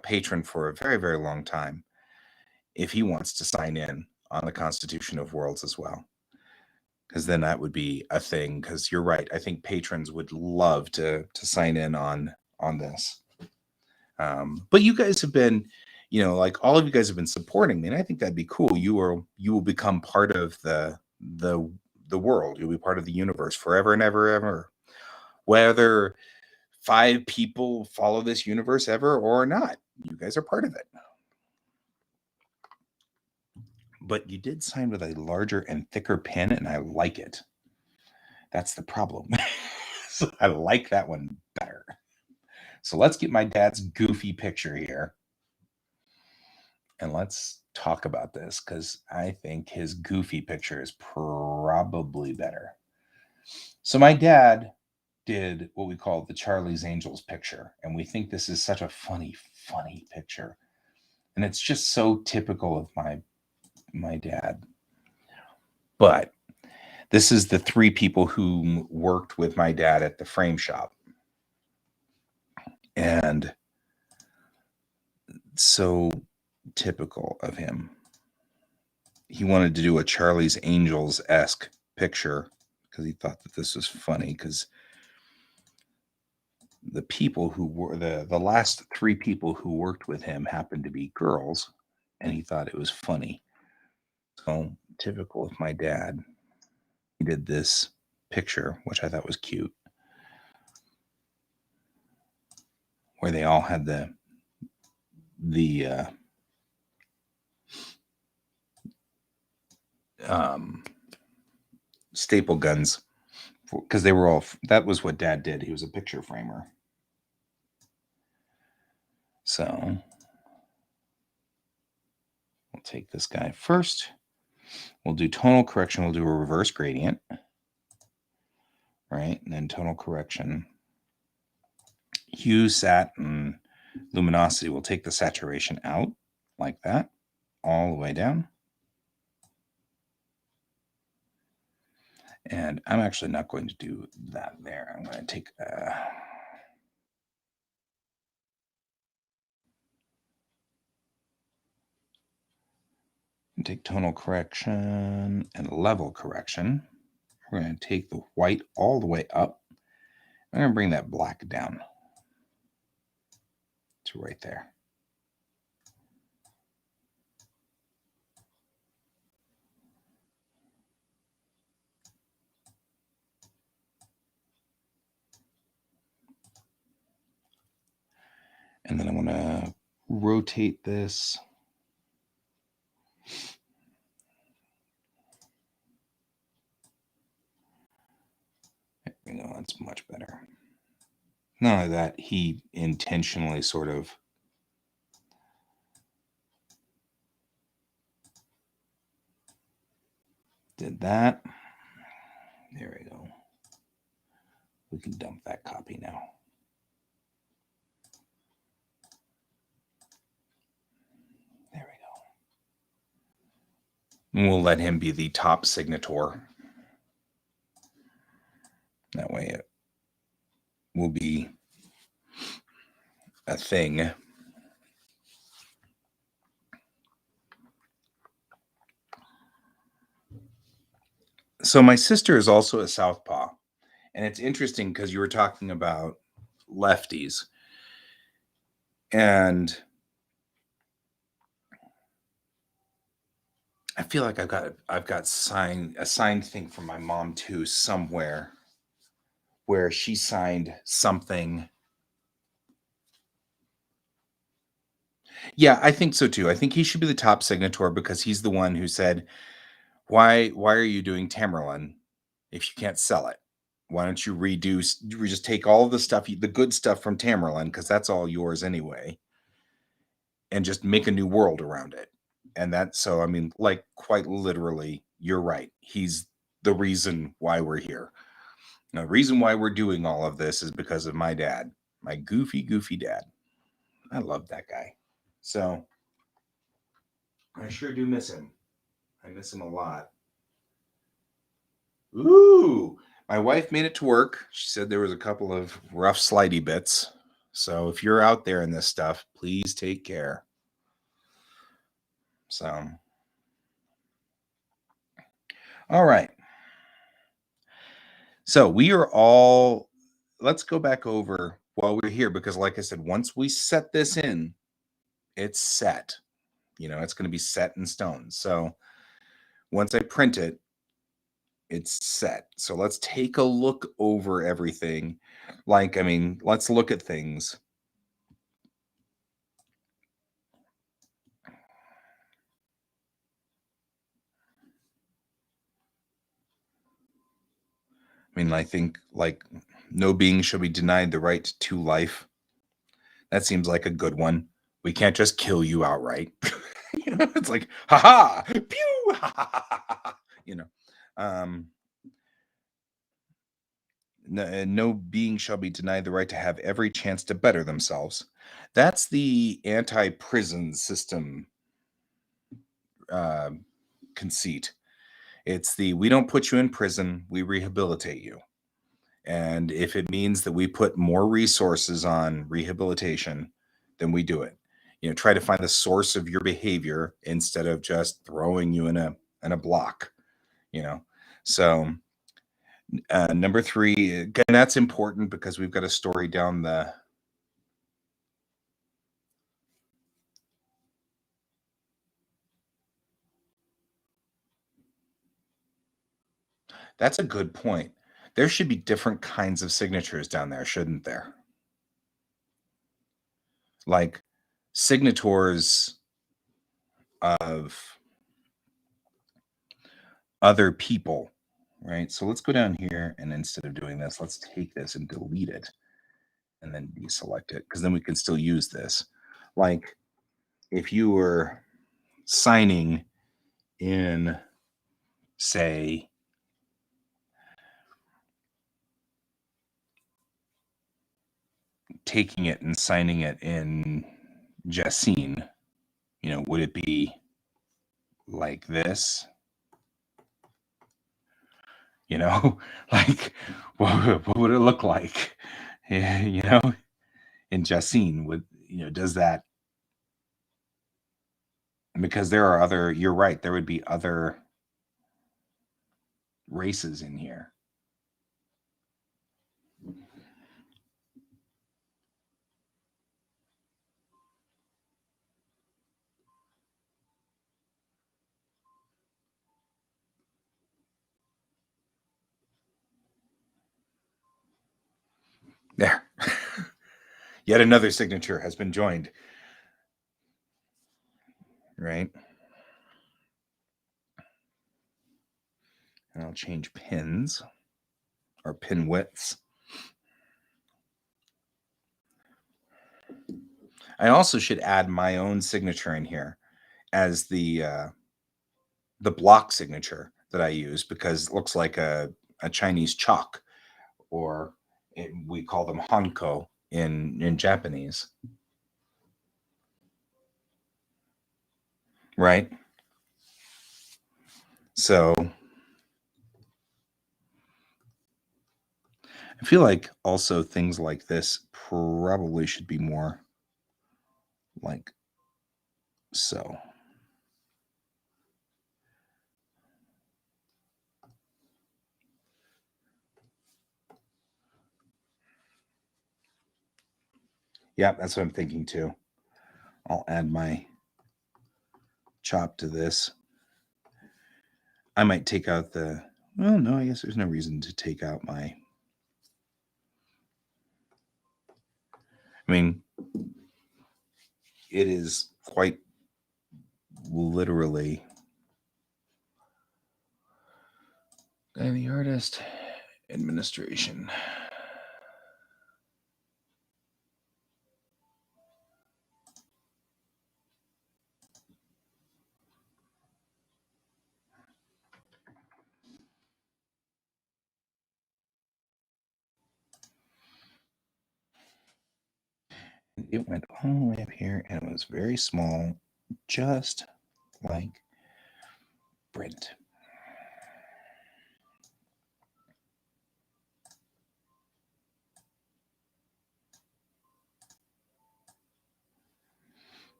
patron for a very, very long time, if he wants to sign in on the Constitution of Worlds as well. Because then that would be a thing. Because you're right. I think patrons would love to sign in on this. But you guys have been, like all of you guys have been supporting me, and I think that'd be cool. You will become part of the world. You'll be part of the universe forever and ever, ever. Whether 5 people follow this universe ever or not, you guys are part of it. But you did sign with a larger and thicker pen, and I like it. That's the problem. So I like that one better. So let's get my dad's goofy picture here. And let's talk about this because I think his goofy picture is probably better. So my dad did what we call the Charlie's Angels picture, and we think this is such a funny picture. And it's just so typical of my dad. But this is the 3 people who worked with my dad at the frame shop. And so typical of him. He wanted to do a Charlie's Angels-esque picture because he thought that this was funny because the people who were the last 3 people who worked with him happened to be girls, and he thought it was funny. So typical of my dad. He did this picture, which I thought was cute, where they all had the staple guns because they were all, that was what Dad did. He was a picture framer. So we'll take this guy first. We'll do tonal correction. We'll do a reverse gradient, right? And then tonal correction. Hue, sat, and luminosity. We'll take the saturation out like that, all the way down. And I'm actually not going to do that there. I'm going to take tonal correction and level correction. We're going to take the white all the way up. I'm going to bring that black down to right there. And then I'm going to rotate this. There we go. That's much better. Not only that, he intentionally sort of did that. There we go. We can dump that copy now. There we go. And we'll let him be the top signator. That way it will be a thing. So my sister is also a southpaw. And it's interesting because you were talking about lefties. And I feel like I've got a signed thing from my mom too somewhere where she signed something. Yeah, I think so too. I think he should be the top signator because he's the one who said, why are you doing Tamerlan if you can't sell it? Why don't you just take all of the stuff, the good stuff from Tamerlan, because that's all yours anyway, and just make a new world around it. And so, I mean, like, quite literally, you're right. He's the reason why we're here. Now, the reason why we're doing all of this is because of my dad, my goofy dad. I love that guy. So I sure do miss him. I miss him a lot. Ooh, my wife made it to work. She said there was a couple of rough slidey bits. So if you're out there in this stuff, please take care. So, all right. So let's go back over while we're here, because like I said, once we set this in, it's set. It's going to be set in stone. So once I print it, it's set. So let's take a look over everything. Let's look at things. I think like no being shall be denied the right to life. That seems like a good one. We can't just kill you outright. It's like, ha pew, ha ha. Um, no being shall be denied the right to have every chance to better themselves. That's the anti-prison system uh, conceit. It's the we don't put you in prison, we rehabilitate you. And if it means that we put more resources on rehabilitation, then we do it. Try to find the source of your behavior instead of just throwing you in a block. So number 3, again, that's important because we've got a story down the. That's a good point. There should be different kinds of signatures down there, shouldn't there? Like signators of other people, right? So let's go down here, and instead of doing this, let's take this and delete it and then deselect it, because then we can still use this. Like if you were signing in, say, taking it and signing it in Jacine, would it be like this? Like what would it look like? In Jacine, does that, because there are other, you're right, there would be other races in here. There. Yet another signature has been joined. Right? And I'll change pins or pin widths. I also should add my own signature in here as the block signature that I use, because it looks like a Chinese chalk, or we call them hanko in Japanese. Right? So I feel like also things like this probably should be more like so. Yeah, that's what I'm thinking too. I'll add my chop to this. I might take out the, well, no, I guess there's no reason to take out my, it is quite literally the artist administration. It went all the way up here, and it was very small, just like Brent.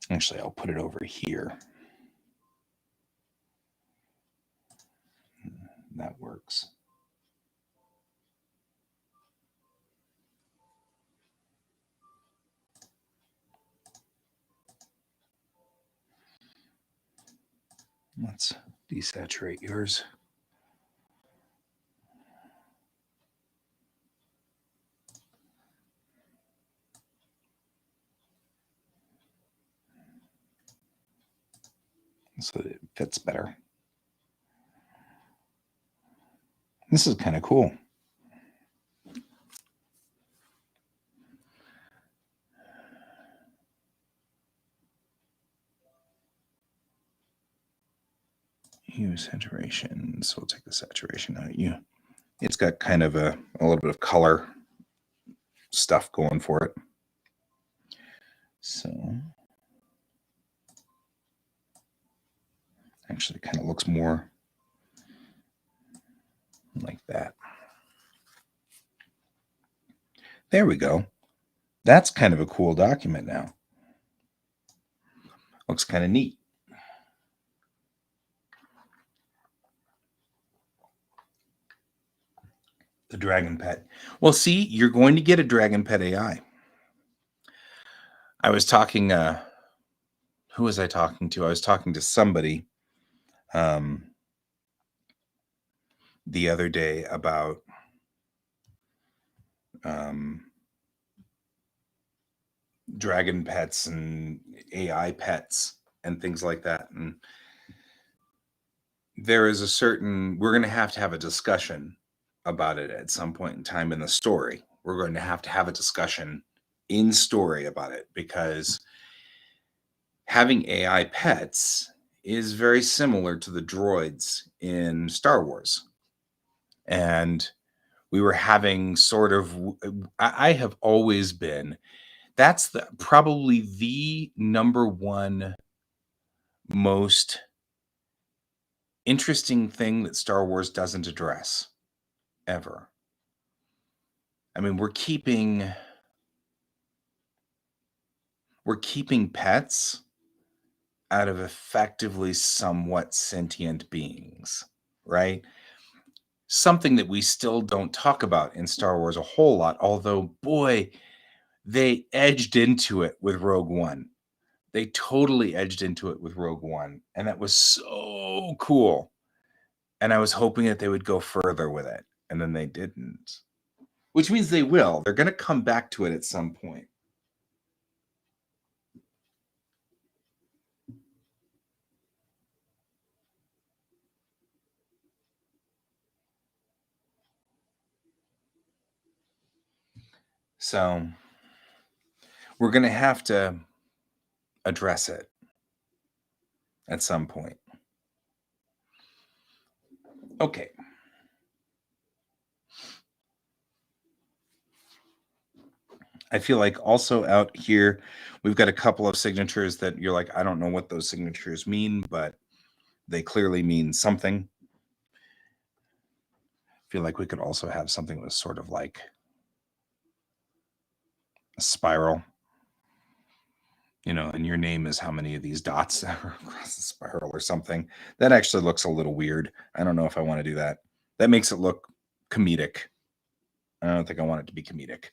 Actually, I'll put it over here. That works. Let's desaturate yours. So that it fits better. This is kind of cool. Hue saturation. So we'll take the saturation out of you. It's got kind of a little bit of color stuff going for it. So actually kind of looks more like that. There we go. That's kind of a cool document now. Looks kind of neat. The Dragon Pet. Well, see, you're going to get a Dragon Pet AI. I was talking, who was I talking to? I was talking to somebody the other day about dragon pets and AI pets and things like that. And there is we're going to have a discussion about it at some point in time in the story. We're going to have a discussion in story about it, because having AI pets is very similar to the droids in Star Wars. And we were having I have always been, that's probably the number one most interesting thing that Star Wars doesn't address ever. I mean, we're keeping pets out of effectively somewhat sentient beings, right? Something that we still don't talk about in Star Wars a whole lot, although, boy, they edged into it with Rogue One. They totally edged into it with Rogue One, and that was so cool. And I was hoping that they would go further with it, and then they didn't. Which means they will. They're going to come back to it at some point. So we're going to have to address it at some point. Okay. I feel like also out here, we've got a couple of signatures that you're like, I don't know what those signatures mean, but they clearly mean something. I feel like we could also have something that was sort of like a spiral, and your name is how many of these dots are across the spiral or something. That actually looks a little weird. I don't know if I want to do that. That makes it look comedic. I don't think I want it to be comedic.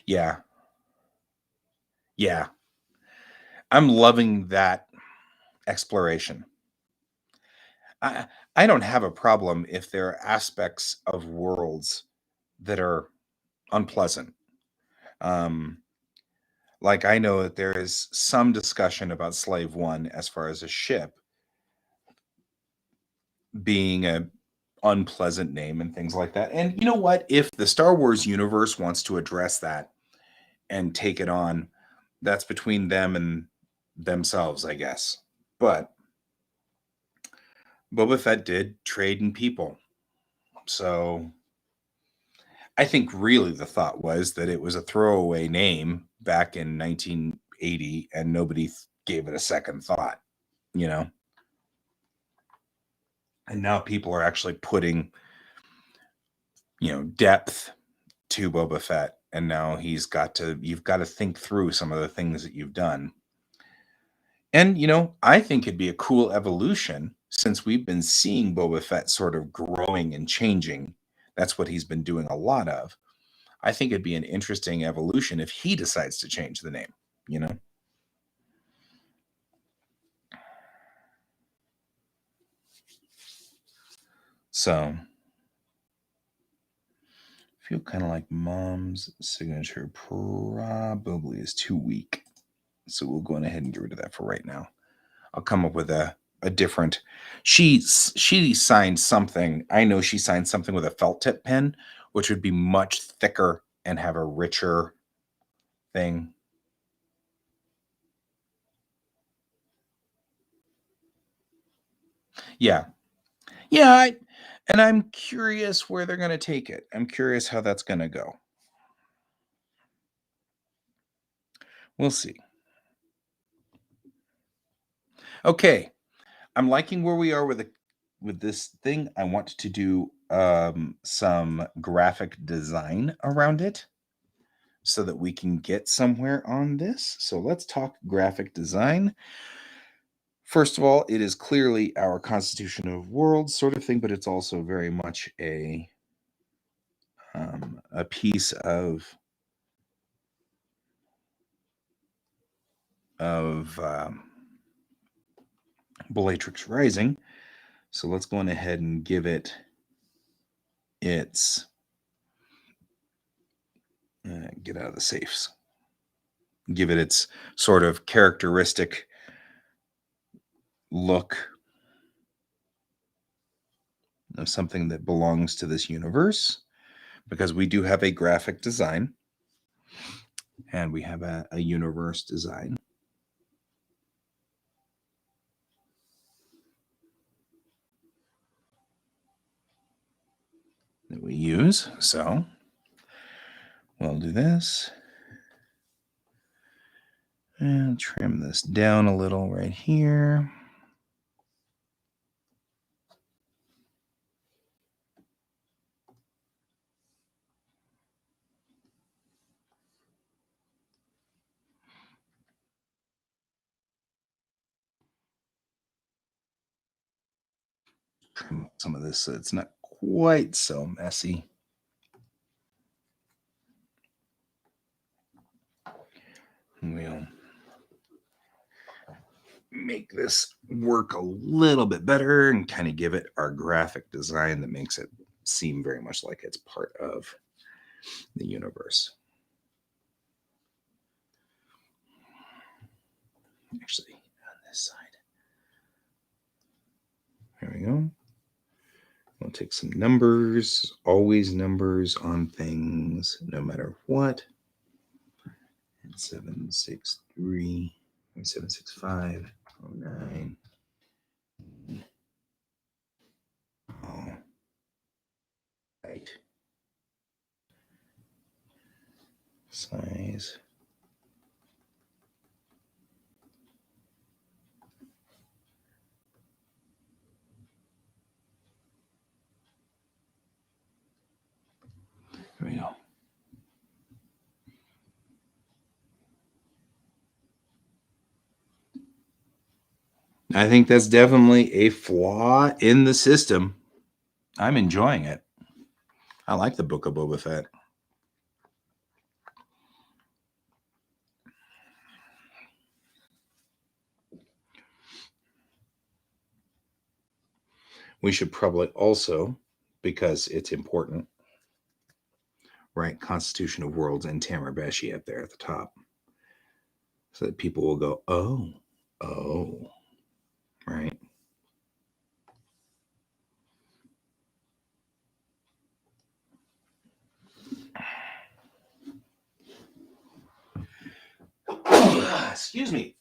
Yeah. Yeah. I'm loving that exploration. I don't have a problem if there are aspects of worlds that are unpleasant. Like, I know that there is some discussion about Slave One as far as a ship being a unpleasant name and things like that. And you know what? If the Star Wars universe wants to address that and take it on, that's between them and themselves, I guess. But Boba Fett did trade in people. So I think really the thought was that it was a throwaway name back in 1980 and nobody gave it a second thought, And now people are actually putting, depth to Boba Fett. And now you've got to think through some of the things that you've done. And, I think it'd be a cool evolution, since we've been seeing Boba Fett sort of growing and changing. That's what he's been doing a lot of. I think it'd be an interesting evolution if he decides to change the name, you know? So I feel kind of like mom's signature probably is too weak. So we'll go on ahead and get rid of that for right now. I'll come up with a different. She signed something. I know she signed something with a felt tip pen, which would be much thicker and have a richer thing. Yeah. Yeah, and I'm curious where they're going to take it. I'm curious how that's going to go. We'll see. Okay. I'm liking where we are with this thing. I want to do some graphic design around it so that we can get somewhere on this. So let's talk graphic design. First of all, it is clearly our Constitution of Worlds sort of thing, but it's also very much a piece of Bellatrix Rising. So let's go on ahead and give it its get out of the safes. Give it its sort of characteristic look of something that belongs to this universe, because we do have a graphic design and we have a universe design that we use. So we'll do this and trim this down a little right here. Trim some of this so it's not quite so messy. We'll make this work a little bit better and kind of give it our graphic design that makes it seem very much like it's part of the universe. Actually, on this side. There we go. We'll take some numbers, always numbers on things, no matter what. 763, 765, 09. Oh, right. Size. There we go. I think that's definitely a flaw in the system. I'm enjoying it. I like the Book of Boba Fett. We should probably also, because it's important, write Constitution of Worlds and Tamara Beshi up there at the top, so that people will go, oh, right? Excuse me.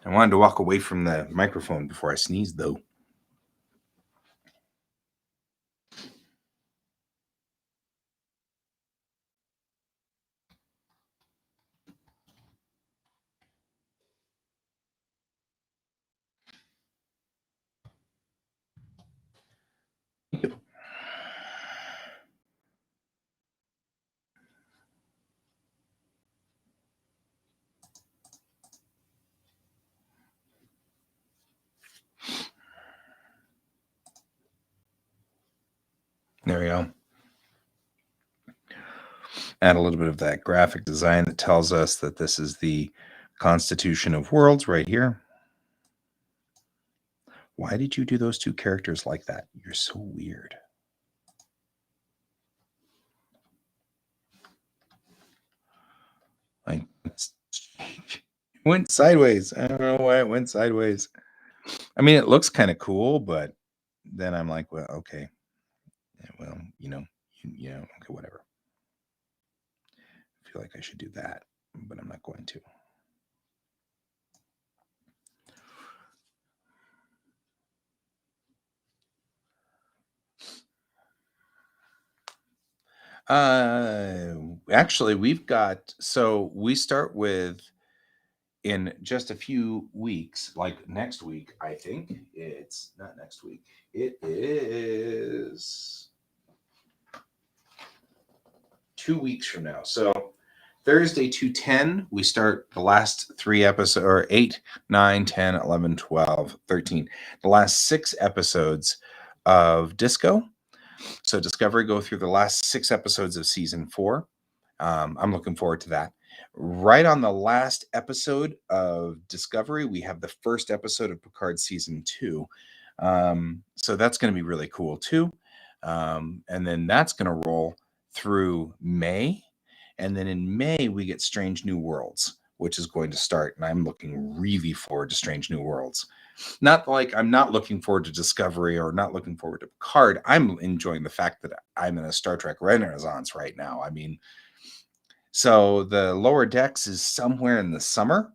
I wanted to walk away from the microphone before I sneezed, though. There we go. Add a little bit of that graphic design that tells us that this is the Constitution of Worlds right here. Why did you do those two characters like that? You're so weird. Like, it went sideways. I don't know why it went sideways. I mean, it looks kind of cool, but then I'm like, well, okay. Yeah, well, okay, whatever. I feel like I should do that, but I'm not going to. Actually, we start with in just a few weeks, like next week, I think it's not next week. It is 2 weeks from now. So Thursday 2/10, we start the last 3 episodes, or 8, 9, 10, 11, 12, 13. The last 6 episodes of Disco. So Discovery go through the last 6 episodes of season 4. I'm looking forward to that. Right on the last episode of Discovery, we have the first episode of Picard season 2. So that's going to be really cool too. And then that's going to roll through May. And then in May, we get Strange New Worlds, which is going to start. And I'm looking really forward to Strange New Worlds. Not like I'm not looking forward to Discovery or not looking forward to Picard. I'm enjoying the fact that I'm in a Star Trek Renaissance right now. I mean, so the Lower Decks is somewhere in the summer.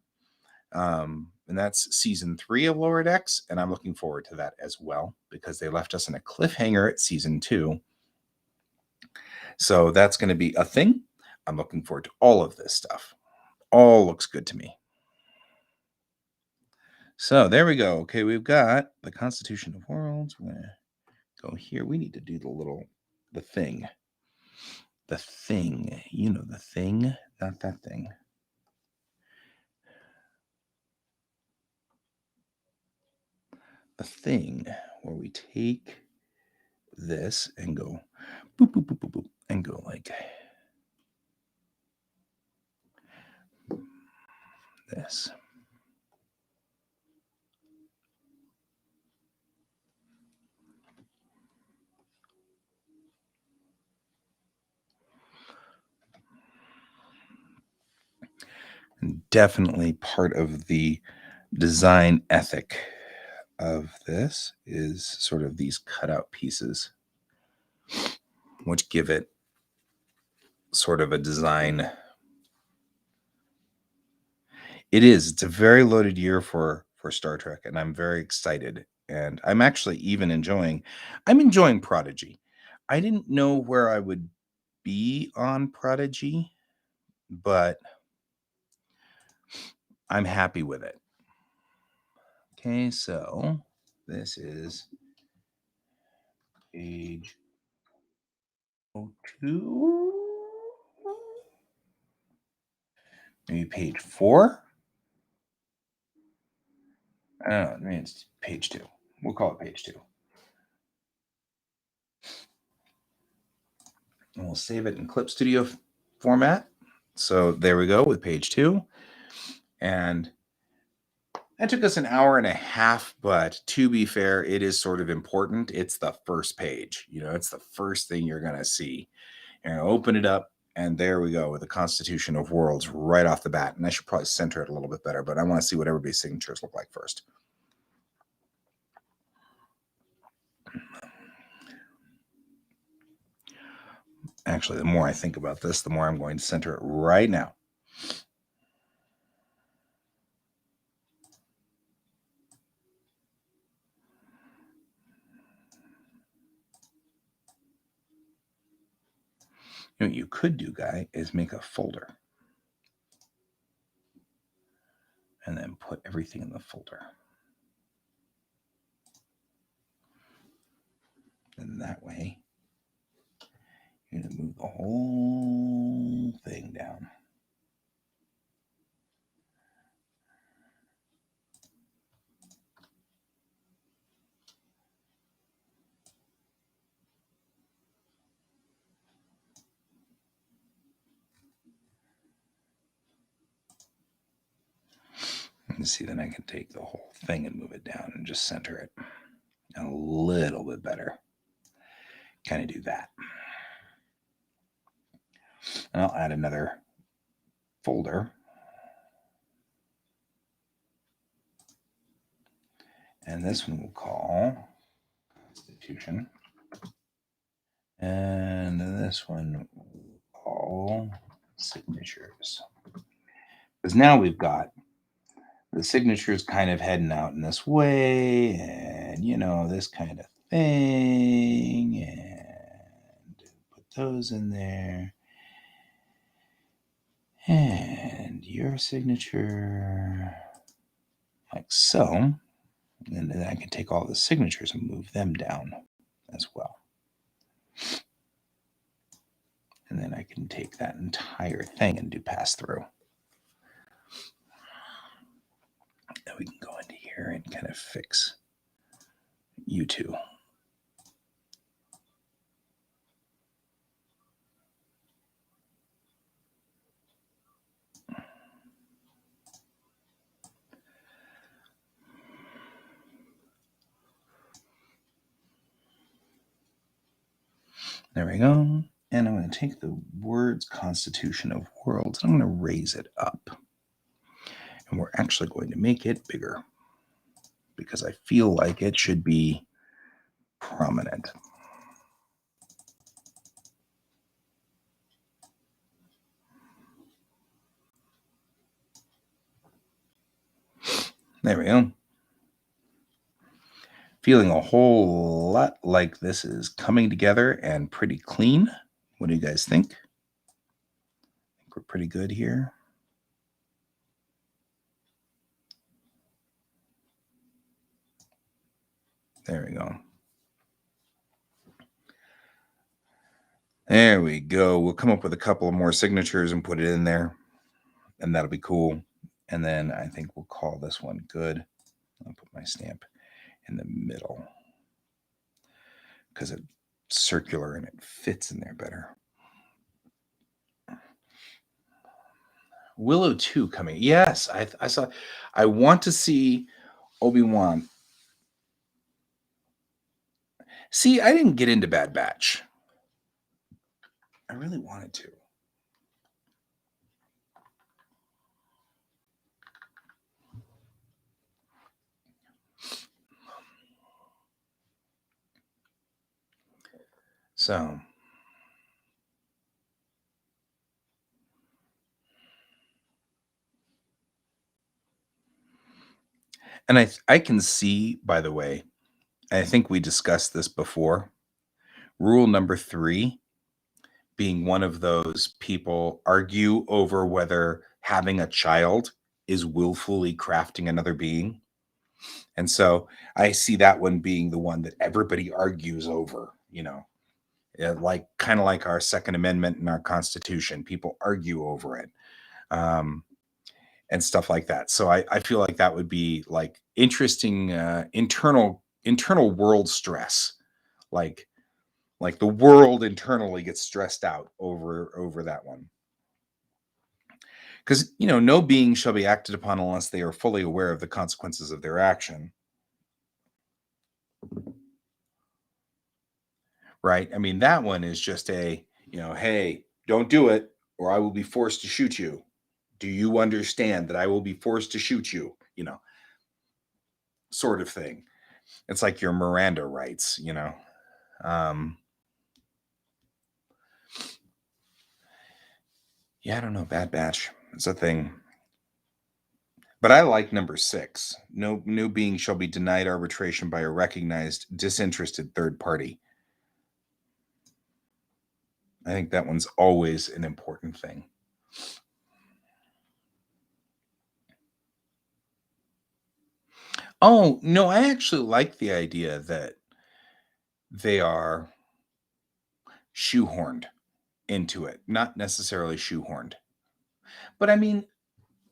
And that's season 3 of Lower Decks. And I'm looking forward to that as well because they left us in a cliffhanger at season 2. So that's going to be a thing. I'm looking forward to all of this stuff. All looks good to me. So there we go. Okay, we've got the Constitution of Worlds. We're going to go here. We need to do the thing. The thing. You know the thing, not that thing. The thing where we take this and go boop, boop, boop, boop, boop, and go like this. And definitely part of the design ethic of this is sort of these cutout pieces, which give it sort of a design. It's a very loaded year for Star Trek, and I'm very excited. And I'm actually even enjoying Prodigy. I didn't know where I would be on Prodigy, but I'm happy with it. Okay, so this is page 2, maybe page 4. I mean, it's page 2. We'll call it page 2. And we'll save it in Clip Studio format. So there we go with page 2. And that took us an hour and a half, but to be fair, it is sort of important. It's the first page. It's the first thing you're going to see. You're going to open it up, and there we go with the Constitution of Worlds right off the bat. And I should probably center it a little bit better, but I want to see what everybody's signatures look like first. Actually, the more I think about this, the more I'm going to center it right now. What you could do, Guy, is make a folder and then put everything in the folder. And that way, you're going to move the whole thing down. You see, then I can take the whole thing and move it down and just center it a little bit better. Kind of do that. And I'll add another folder. And this one we'll call Constitution. And this one we'll call Signatures. Because now we've got the signatures kind of heading out in this way, and this kind of thing, and put those in there. And your signature, like so. And then I can take all the signatures and move them down as well. And then I can take that entire thing and do pass through. And we can go into here and kind of fix you two. There we go. And I'm going to take the words Constitution of Worlds. I'm going to raise it up. And we're actually going to make it bigger because I feel like it should be prominent. There we go. Feeling a whole lot like this is coming together and pretty clean. What do you guys think? I think we're pretty good here. There we go. There we go. We'll come up with a couple of more signatures and put it in there, and that'll be cool. And then I think we'll call this one good. I'll put my stamp in the middle because it's circular and it fits in there better. Willow 2 coming. Yes, I saw. I want to see Obi-Wan. See, I didn't get into Bad Batch. I really wanted to. So, and I can see, by the way, I think we discussed this before. Rule number 3 being one of those people argue over whether having a child is willfully crafting another being. And so I see that one being the one that everybody argues over, like kind of like our Second Amendment and our Constitution. People argue over it. And stuff like that. So I feel like that would be like interesting internal world stress, like the world internally gets stressed out over that one. Because no being shall be acted upon unless they are fully aware of the consequences of their action. Right? I mean, that one is just a, hey, don't do it or I will be forced to shoot you. Do you understand that I will be forced to shoot you? Sort of thing. It's like your Miranda rights, Yeah, I don't know. Bad Batch. It's a thing. But I like number 6. No being shall be denied arbitration by a recognized disinterested third party. I think that one's always an important thing. Oh, no, I actually like the idea that they are shoehorned into it. Not necessarily shoehorned. But I mean,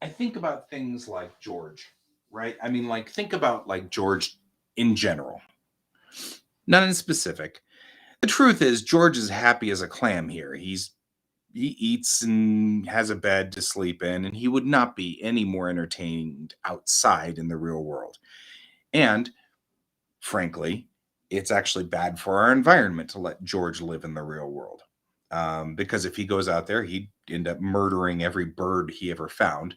I think about things like George, right? I mean, like, think about like George in general, not in specific. The truth is, George is happy as a clam here. He's he eats and has a bed to sleep in, and he would not be any more entertained outside in the real world. And frankly, it's actually bad for our environment to let George live in the real world. Because if he goes out there, he'd end up murdering every bird he ever found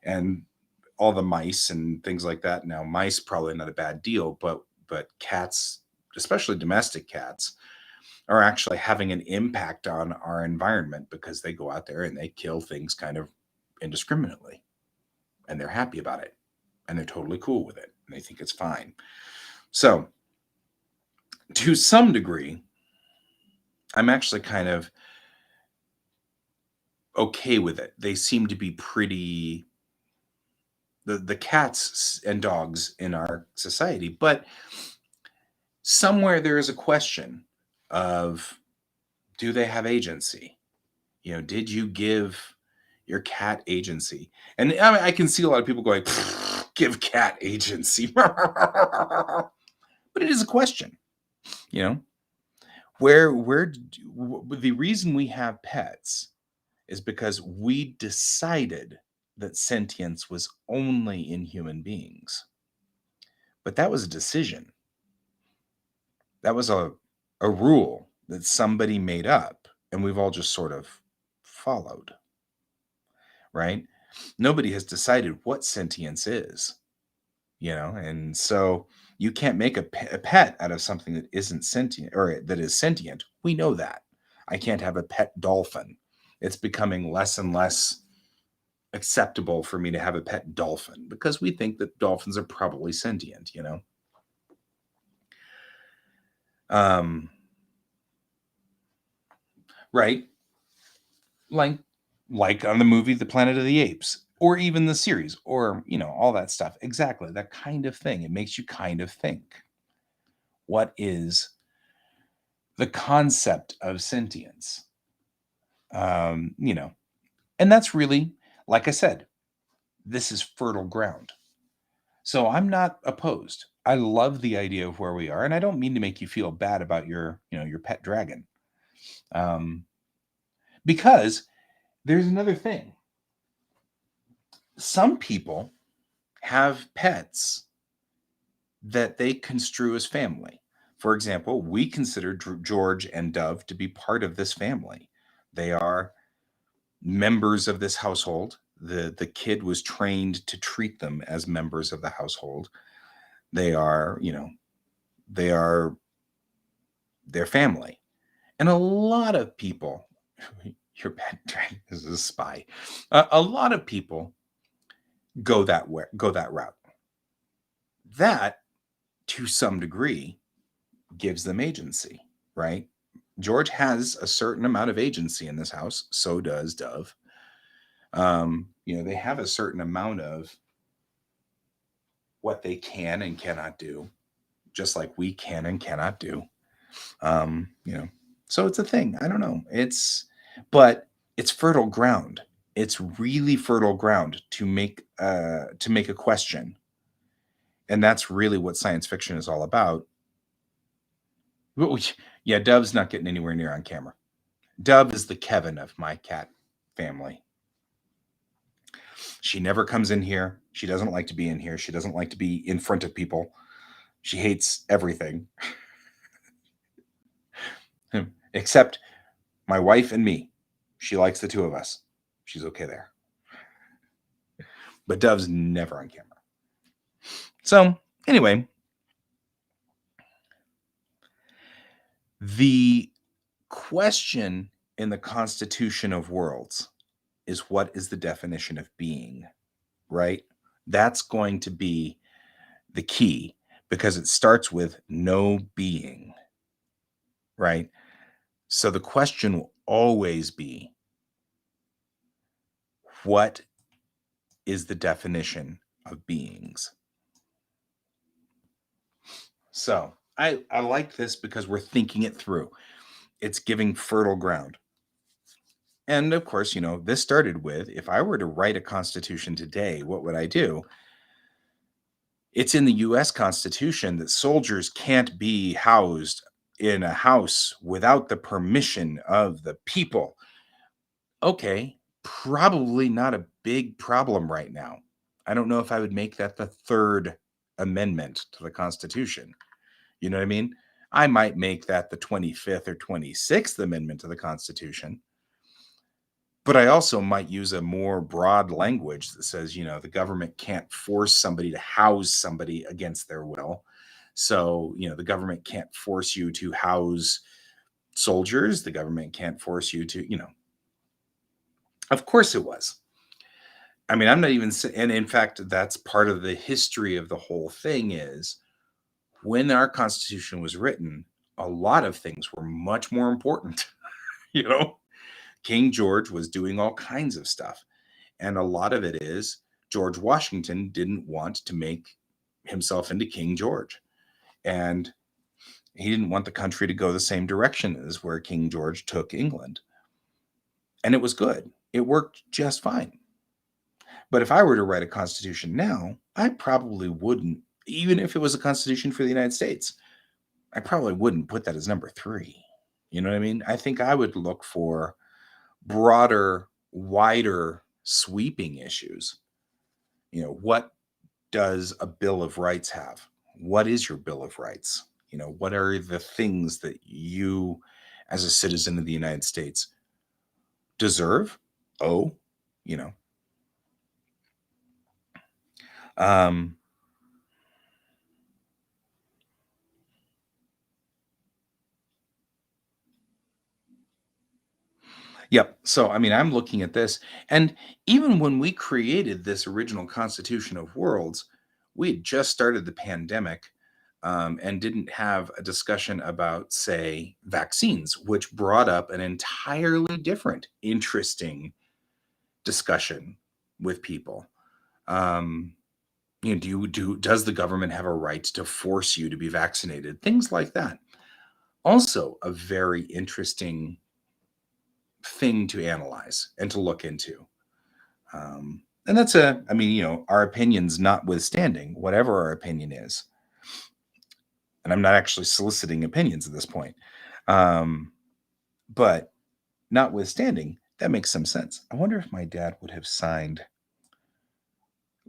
and all the mice and things like that. Now, mice probably not a bad deal, but cats, especially domestic cats, are actually having an impact on our environment because they go out there and they kill things kind of indiscriminately, and they're happy about it, and they're totally cool with it, and they think it's fine. So, to some degree, I'm actually kind of okay with it. They seem to be pretty the cats and dogs in our society, but somewhere there is a question of, do they have agency? Did you give your cat agency? And I mean, I can see a lot of people going, give cat agency. But it is a question, you know, the reason we have pets is because we decided that sentience was only in human beings. But that was a decision. That was a rule that somebody made up, and we've all just sort of followed, right? Nobody has decided what sentience is, and so you can't make a pet out of something that isn't sentient or that is sentient. We know that. I can't have a pet dolphin. It's becoming less and less acceptable for me to have a pet dolphin because we think that dolphins are probably sentient, Um, right? Like on the movie The Planet of the Apes, or even the series, or all that stuff. Exactly, that kind of thing. It makes you kind of think. What is the concept of sentience? And that's really, like I said, this is fertile ground. So I'm not opposed. I love the idea of where we are, and I don't mean to make you feel bad about your pet dragon. Because there's another thing. Some people have pets that they construe as family. For example, we consider George and Dove to be part of this family. They are members of this household. The kid was trained to treat them as members of the household. They are, they are their family. And a lot of people, your pet dragon is a spy. A lot of people go that route. That, to some degree, gives them agency, right? George has a certain amount of agency in this house. So does Dove. They have a certain amount of what they can and cannot do, just like we can and cannot do. So it's a thing. I don't know. But it's fertile ground. It's really fertile ground to make a question. And that's really what science fiction is all about. Yeah, Dove's not getting anywhere near on camera. Dove is the Kevin of my cat family. She never comes in here. She doesn't like to be in here. She doesn't like to be in front of people. She hates everything. Except my wife and me. She likes the two of us. She's okay there. But Dove's never on camera. So, anyway, the question in the Constitution of Worlds is, what is the definition of being, right? That's going to be the key because it starts with no being, right? So the question will always be, what is the definition of beings? So I like this because we're thinking it through. It's giving fertile ground. And of course, this started with, if I were to write a constitution today, what would I do? It's in the US Constitution that soldiers can't be housed in a house without the permission of the people. Okay, probably not a big problem right now. I don't know if I would make that the third amendment to the Constitution. You know what I mean? I might make that the 25th or 26th Amendment to the Constitution. But I also might use a more broad language that says, the government can't force somebody to house somebody against their will. So, the government can't force you to house soldiers. The government can't force you to. Of course it was. I mean, I'm not even, and in fact, that's part of the history of the whole thing is when our Constitution was written, a lot of things were much more important. you know, King George was doing all kinds of stuff. And a lot of it is George Washington didn't want to make himself into King George. And he didn't want the country to go the same direction as where King George took England. And it was good. It worked just fine. But if I were to write a constitution now, I probably wouldn't, even if it was a constitution for the United States, I probably wouldn't put that as number 3. You know what I mean? I think I would look for broader, wider, sweeping issues. What does a Bill of Rights have? What is your Bill of Rights? What are the things that you, as a citizen of the United States, deserve? you know. Um, Yep. So, I mean, I'm looking at this, and even when we created this original Constitution of Worlds, we had just started the pandemic and didn't have a discussion about, say, vaccines, which brought up an entirely different, interesting discussion with people. Does the government have a right to force you to be vaccinated? Things like that. Also, a very interesting thing to analyze and to look into. And that's our opinions notwithstanding, whatever our opinion is. And I'm not actually soliciting opinions at this point. But notwithstanding, that makes some sense. I wonder if my dad would have signed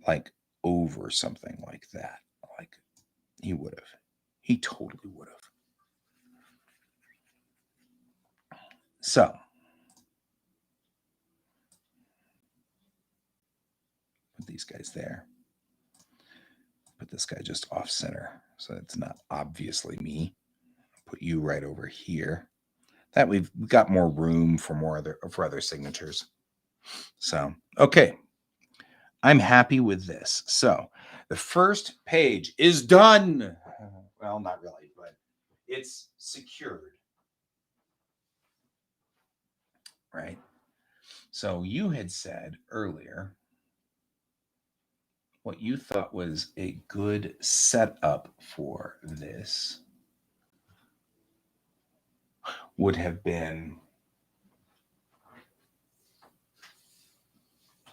like over something like that. Like he would have. He totally would have. So put these guys there. Put this guy just off center so it's not obviously me. Put you right over here. That we've got more room for other signatures. So, okay. I'm happy with this. So, the first page is done. Well, not really, but it's secured. Right? So, you had said earlier what you thought was a good setup for this would have been,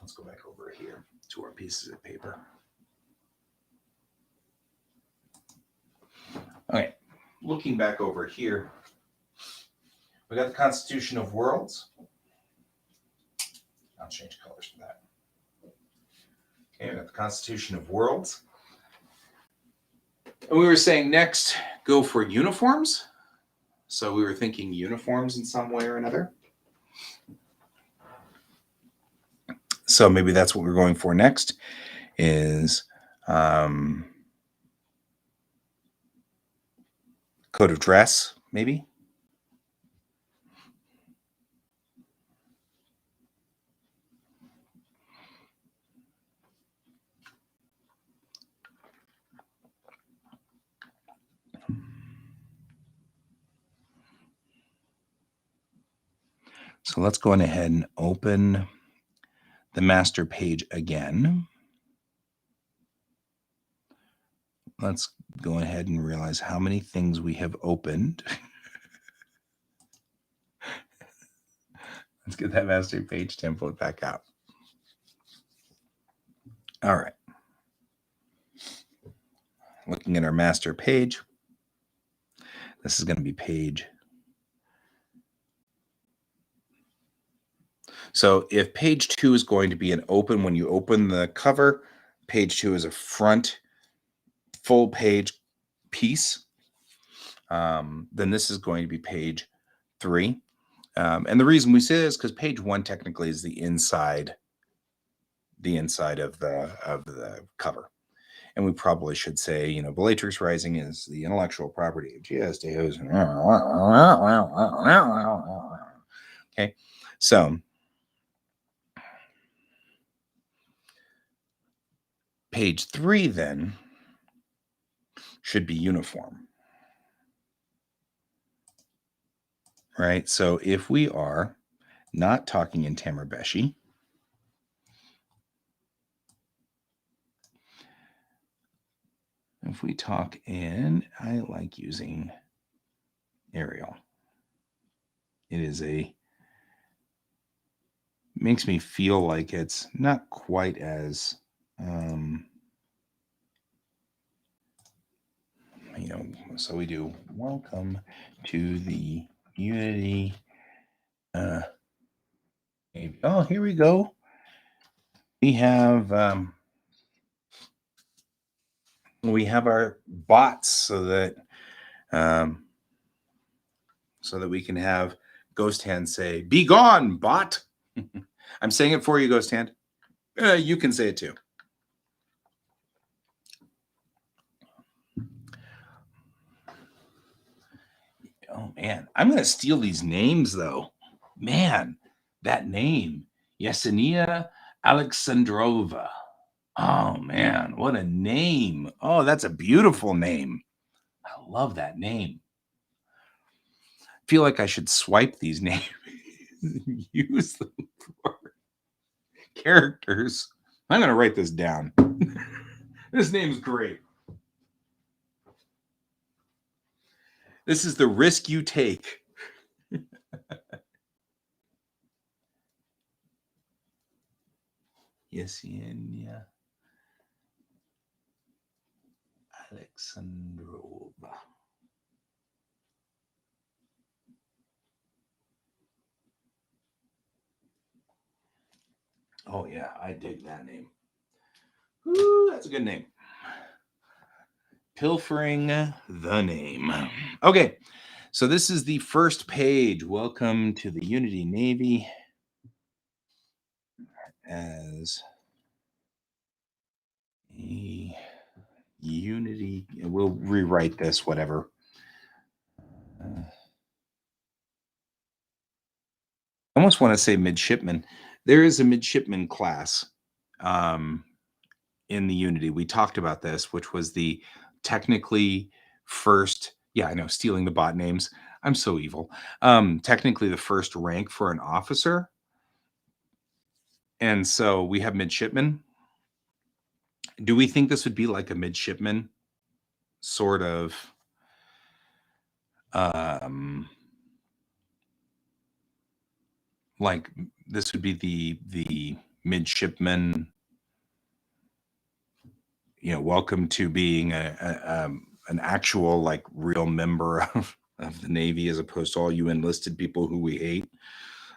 let's go back over here to our pieces of paper. Okay, looking back over here, we got the Constitution of Worlds. I'll change colors for that. Okay, we got the Constitution of Worlds. And we were saying next, go for uniforms. So we were thinking uniforms in some way or another. So maybe that's what we're going for next is code of dress, maybe. So let's go on ahead and open the master page again. Let's go ahead and realize how many things we have opened. Let's get that master page template back out. All right. Looking at our master page. This is going to be page. So if page 2 is going to be an open, when you open the cover, page 2 is a front full page piece. Then this is going to be page 3. And the reason we say this is because page 1 technically is the inside of the cover. And we probably should say, Bellatrix Rising is the intellectual property of G.S. Deos. Okay, so page 3 then should be uniform, right? So if we are not talking in Tamarbeshi, if we talk in, I like using Arial. It makes me feel like it's not quite as, so we do welcome to the Unity. Oh, here we go. We have our bots so that we can have Ghost Hand say, "Be gone, bot." I'm saying it for you, Ghost Hand. You can say it too. Oh man, I'm gonna steal these names though. Man, that name, Yesenia Alexandrova. Oh man, what a name! Oh, that's a beautiful name. I love that name. Feel like I should swipe these names and use them for characters. I'm gonna write this down. This name's great. This is the risk you take. Yesenia Alexandrova. Oh yeah, I dig that name. Ooh, that's a good name. Pilfering the name. Okay, so this is the first page. Welcome to the Unity Navy. As a Unity, we'll rewrite this, whatever. I almost want to say midshipman. There is a midshipman class in the Unity. We talked about this, which was the technically first. Yeah, I know, stealing the bot names. I'm so evil. Technically the first rank for an officer. And so we have midshipman. Do we think this would be like a midshipman sort of like this would be the midshipman, welcome to being an actual like real member of the Navy as opposed to all you enlisted people who we hate.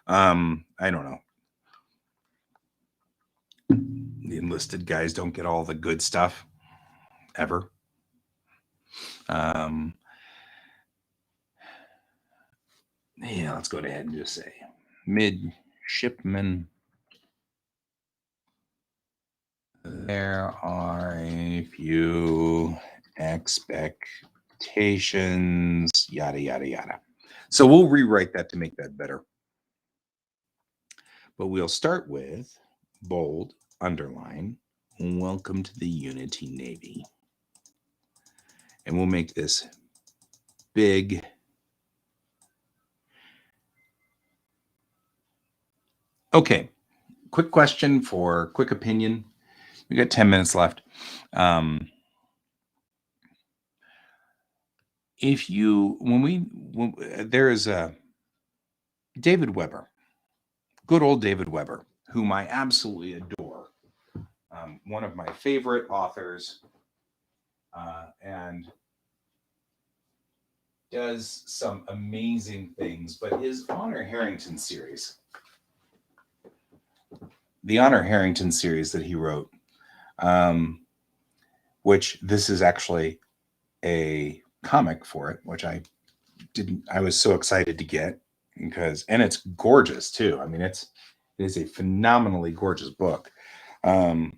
I don't know. The enlisted guys don't get all the good stuff ever. Yeah, let's go ahead and just say midshipman. There are a few expectations, yada, yada, yada. So we'll rewrite that to make that better. But we'll start with bold, underline, welcome to the Unity Navy. And we'll make this big. Okay, quick question for quick opinion. We got 10 minutes left. There is a David Weber, good old David Weber, whom I absolutely adore. One of my favorite authors, and does some amazing things. But his Honor Harrington series the Honor Harrington series that he wrote, which this is actually a comic for it, which I was so excited to get and it's gorgeous too. I mean, it is a phenomenally gorgeous book. The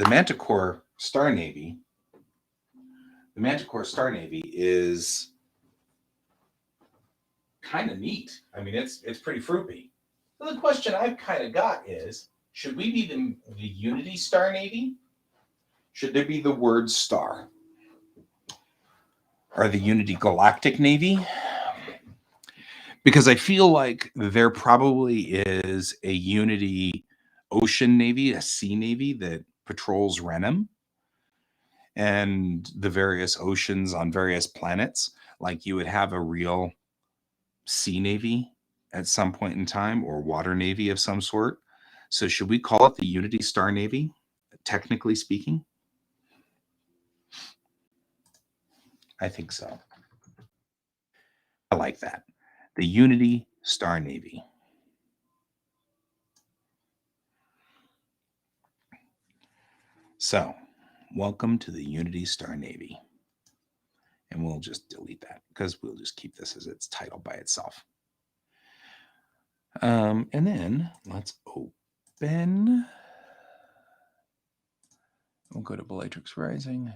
Manticore Star Navy. The Manticore Star Navy is kind of neat. I mean, it's pretty fruity. So the question I've kind of got is, should we be the Unity Star Navy? Should there be the word star? Or the Unity Galactic Navy? Because I feel like there probably is a Unity Ocean Navy, a sea navy that patrols Renim and the various oceans on various planets. Like you would have a real sea navy at some point in time, or water navy of some sort. So should we call it the Unity Star Navy, technically speaking? I think so. I like that. The Unity Star Navy. So, welcome to the Unity Star Navy. And we'll just delete that because we'll just keep this as its title by itself. And then let's open. We'll go to Bellatrix Rising.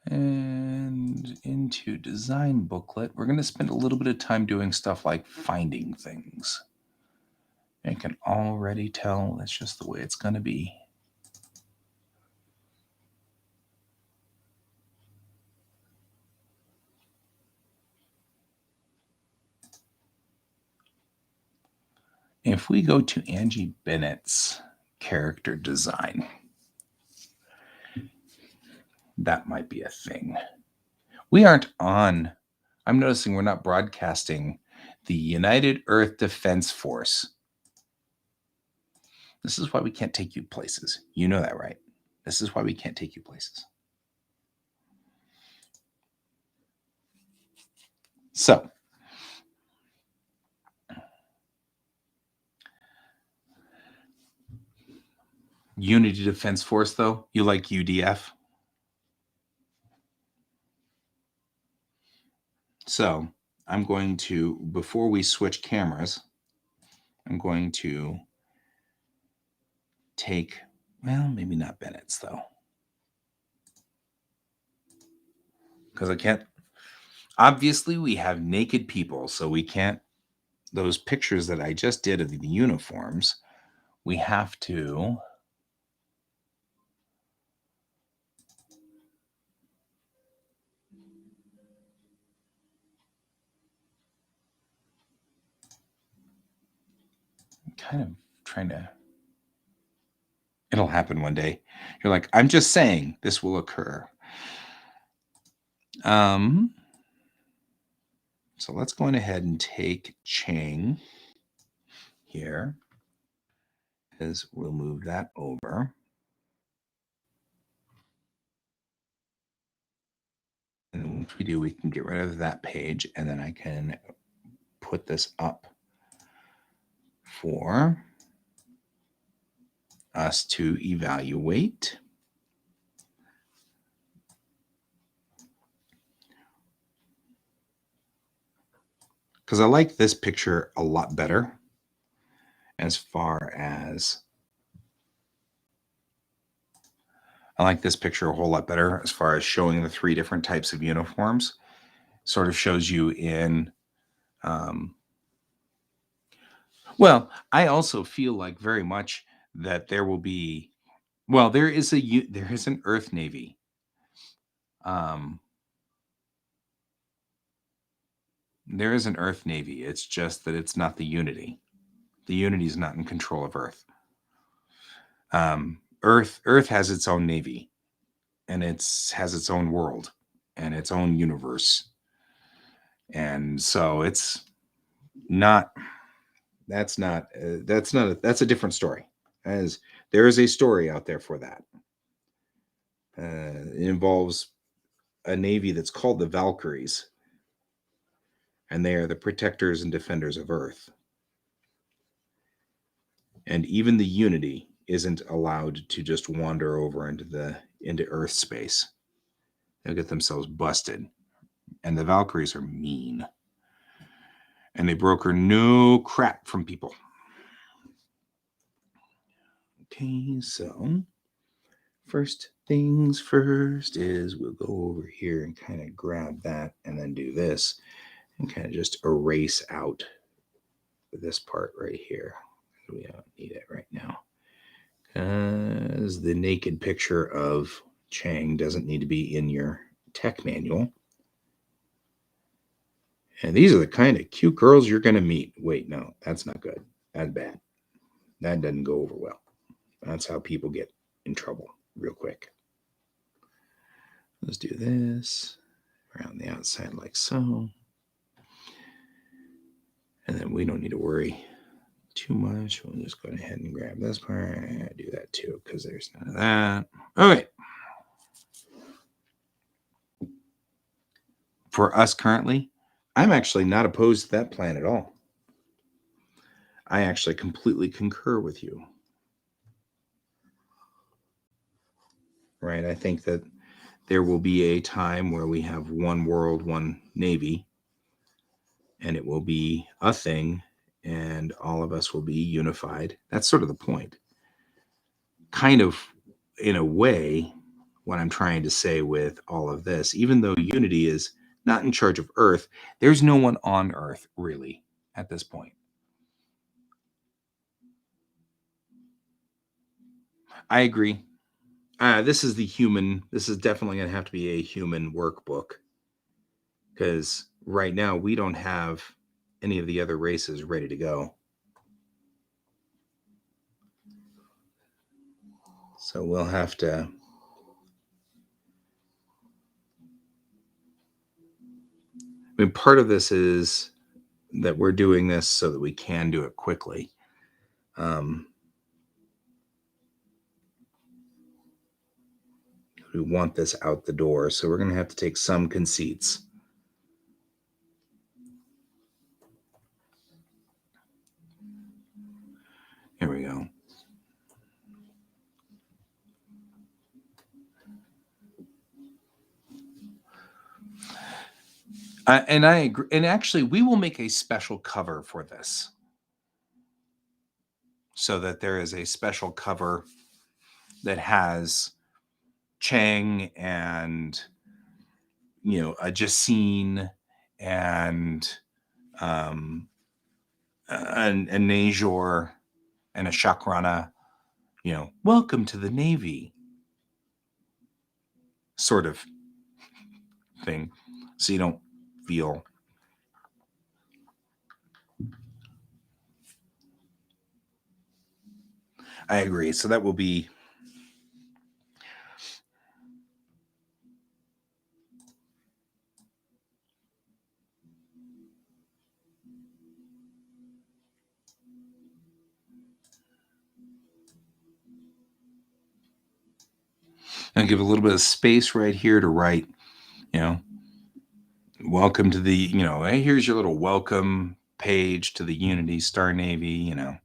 And into design booklet, we're going to spend a little bit of time doing stuff like finding things. I can already tell that's just the way it's going to be. If we go to Angie Bennett's character design, that might be a thing. We aren't on, I'm noticing we're not broadcasting the United Earth Defense Force. This is why we can't take you places. You know that, right? This is why we can't take you places. So, Unity Defense Force, though, you like UDF? So, I'm going to, before we switch cameras, I'm going to take, well, maybe not Bennett's, though. Because I can't, obviously we have naked people, so we can't, those pictures that I just did of the uniforms, we have to kind of trying to, it'll happen one day. You're like, I'm just saying this will occur. So let's go ahead and take Chang here, as we'll move that over. And once we do, we can get rid of that page, and then I can put this up for us to evaluate. Because I like this picture a lot better as far as, I like this picture a whole lot better as far as showing the three different types of uniforms. Sort of shows you in, well, I also feel like very much that there will be, well, there is an Earth Navy. There is an Earth Navy. It's just that it's not the Unity. The Unity is not in control of Earth. Earth has its own Navy, and has its own world and its own universe. And so it's not, that's a different story. As there is a story out there for that. It involves a navy that's called the Valkyries, and they are the protectors and defenders of Earth. And even the Unity isn't allowed to just wander over into Earth space. They'll get themselves busted. And the Valkyries are mean. And they broker no crap from people. Okay, so first things first is we'll go over here and kind of grab that and then do this and kind of just erase out this part right here. We don't need it right now because the naked picture of Chang doesn't need to be in your tech manual. And these are the kind of cute girls you're going to meet. Wait, no, that's not good. That's bad. That doesn't go over well. That's how people get in trouble real quick. Let's do this around the outside like so. And then we don't need to worry too much. We'll just go ahead and grab this part. I do that too because there's none of that. Okay. For us currently, I'm actually not opposed to that plan at all. I actually completely concur with you. Right? I think that there will be a time where we have one world, one navy, and it will be a thing, and all of us will be unified. That's sort of the point. Kind of, in a way, what I'm trying to say with all of this, even though Unity is not in charge of Earth, there's no one on Earth, really, at this point. I agree. This is definitely going to have to be a human workbook. Because right now, we don't have any of the other races ready to go. So we'll have to... I mean, part of this is that we're doing this so that we can do it quickly. We want this out the door, so we're going to have to take some conceits. Here we go. And I agree. And actually, we will make a special cover for this, so that there is a special cover that has Chang and, you know, a Jacine and a Najor and a Shakrana, you know, welcome to the Navy sort of thing. So you don't feel... I agree. So that will be... And give a little bit of space right here to write, you know, welcome to the, you know, hey, here's your little welcome page to the Unity Star Navy, you know.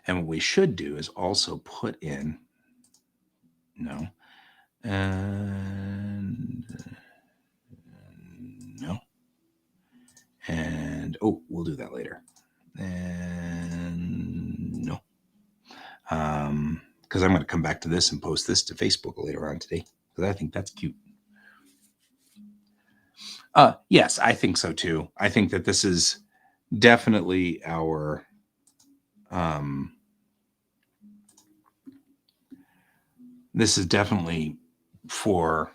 And what we should do is also put in, no, and no, and oh, we'll do that later. And no, because I'm going to come back to this and post this to Facebook later on today because I think that's cute. Yes, I think so too. I think that this is definitely our this is definitely for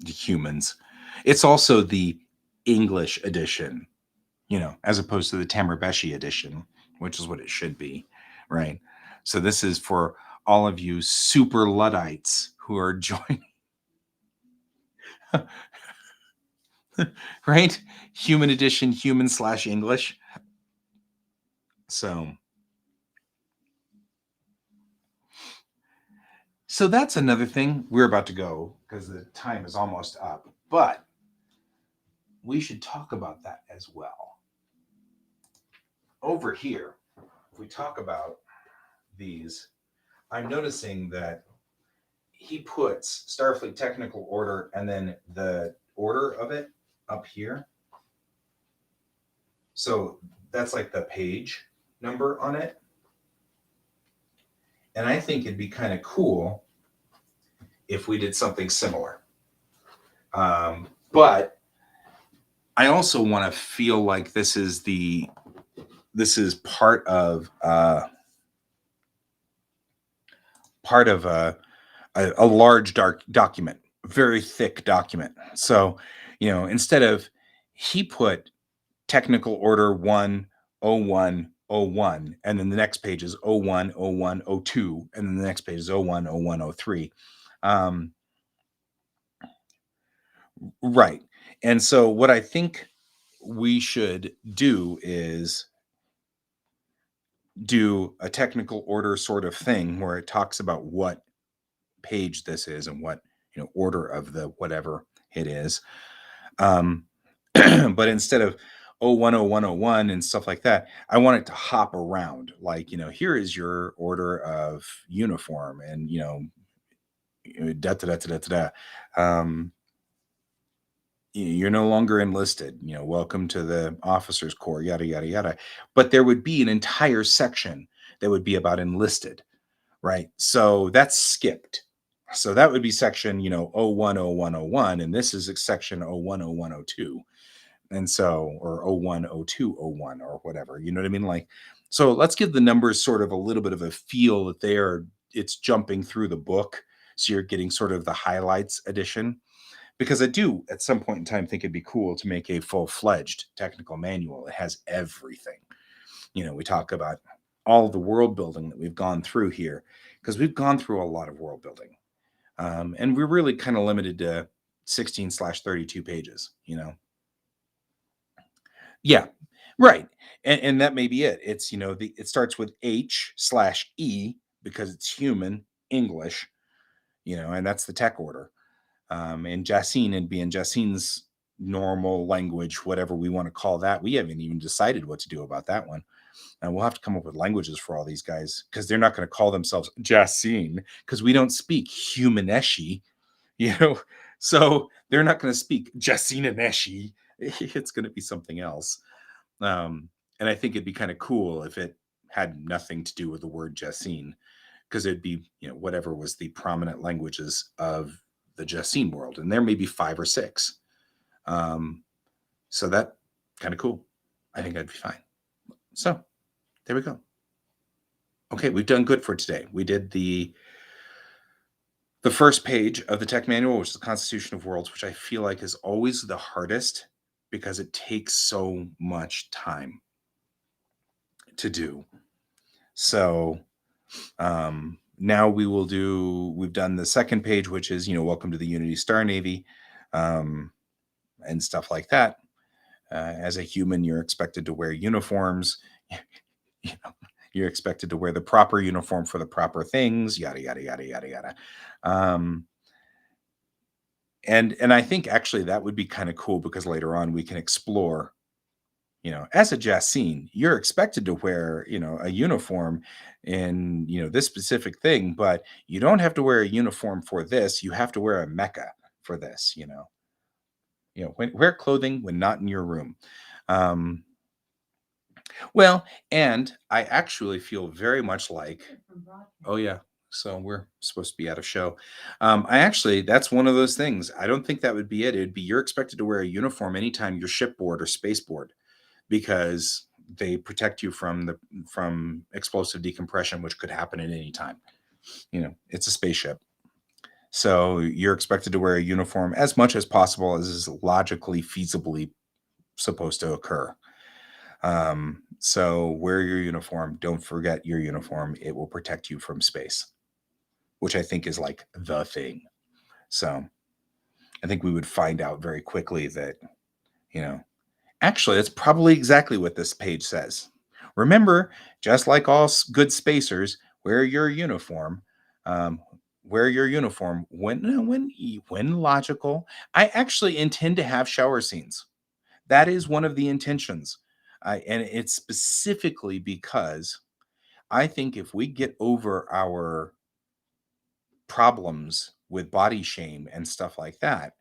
the humans. It's also the English edition, you know, as opposed to the Tamarbeshi edition, which is what it should be, right? So this is for all of you super Luddites who are joining, right? Human edition, human/English. So So that's another thing. We're about to go because the time is almost up, but we should talk about that as well. Over here, if we talk about these, I'm noticing that he puts Starfleet Technical Order and then the order of it up here. So that's like the page number on it. And I think it'd be kind of cool if we did something similar. But I also want to feel like this is part of a large dark document, very thick document. So, instead of he put technical order 10101, and then the next page is 010102, and then the next page is 010103. Right. And so what I think we should do is do a technical order sort of thing where it talks about what page this is and what order of the whatever it is. But instead of 010101 and stuff like that, I want it to hop around. Like, here is your order of uniform, and da da da da da da. You're no longer enlisted. Welcome to the officers corps, yada yada yada. But there would be an entire section that would be about enlisted, right? So that's skipped. So that would be section 010101, and this is section 010102, and so, or 010201 or whatever. You know what I mean? Like, so let's give the numbers sort of a little bit of a feel that it's jumping through the book, so you're getting sort of the highlights edition. Because I do, at some point in time, think it'd be cool to make a full-fledged technical manual. It has everything. We talk about all the world building that we've gone through here, because we've gone through a lot of world building. And we're really kind of limited to 16/32 pages, Yeah, right. And that may be it. It's, it starts with H/E because it's human English, and that's the tech order. And Jacine and being Jacine's normal language, whatever we want to call that. We haven't even decided what to do about that one. And we'll have to come up with languages for all these guys, because they're not going to call themselves Jacine, because we don't speak Humaneshi, so they're not going to speak Jacinaneshi. It's going to be something else. And I think it'd be kind of cool if it had nothing to do with the word Jacine, because it'd be, whatever was the prominent languages of the Jacine world, and there may be 5 or 6. So that kind of cool. I think that'd be fine. So there we go. Okay, we've done good for today. We did the first page of the tech manual, which is the Constitution of Worlds, which I feel like is always the hardest because it takes so much time to do. So now we've done the second page, which is, welcome to the Unity Star Navy, and stuff like that. As a human, you're expected to wear uniforms. You're expected to wear the proper uniform for the proper things, yada, yada, yada, yada, yada. And I think actually that would be kind of cool, because later on we can explore, as a Jacine, you're expected to wear, a uniform in, this specific thing, but you don't have to wear a uniform for this. You have to wear a mecha for this, wear clothing when not in your room. Well, and I actually feel very much like, oh yeah, so we're supposed to be out of show. That's one of those things. I don't think that would be it. It'd be you're expected to wear a uniform anytime you're shipboard or spaceport, because they protect you from explosive decompression, which could happen at any time. It's a spaceship. So you're expected to wear a uniform as much as possible as is logically feasibly supposed to occur. So wear your uniform. Don't forget your uniform. It will protect you from space, which I think is like the thing. So I think we would find out very quickly that, actually, that's probably exactly what this page says. Remember, just like all good spacers, wear your uniform. wear your uniform when logical. I actually intend to have shower scenes. That is one of the intentions. And it's specifically because I think if we get over our problems with body shame and stuff like that,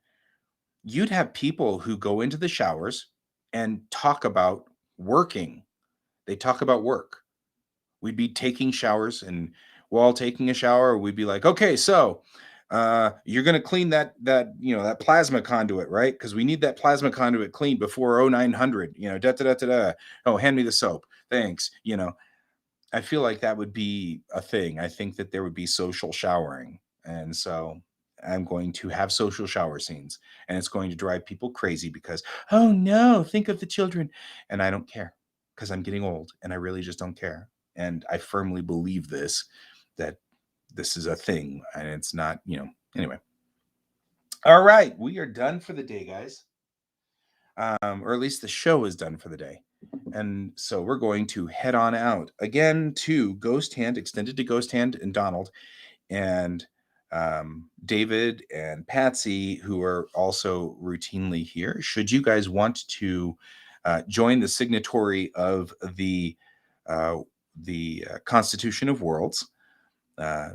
you'd have people who go into the showers and talk about working. They talk about work. We'd be taking showers, and while taking a shower, we'd be like, okay, so you're gonna clean that plasma conduit, right? Because we need that plasma conduit cleaned before 0900, da da da da da. Oh, hand me the soap. Thanks. I feel like that would be a thing. I think that there would be social showering. And so I'm going to have social shower scenes, and it's going to drive people crazy because, oh no, think of the children. And I don't care because I'm getting old and I really just don't care. And I firmly believe that this is a thing and it's not, anyway. All right. We are done for the day, guys. Or at least the show is done for the day. And so we're going to head on out again to Ghost Hand, extended to Ghost Hand and Donald, and David and Patsy, who are also routinely here. Should you guys want to join the signatory of the Constitution of Worlds,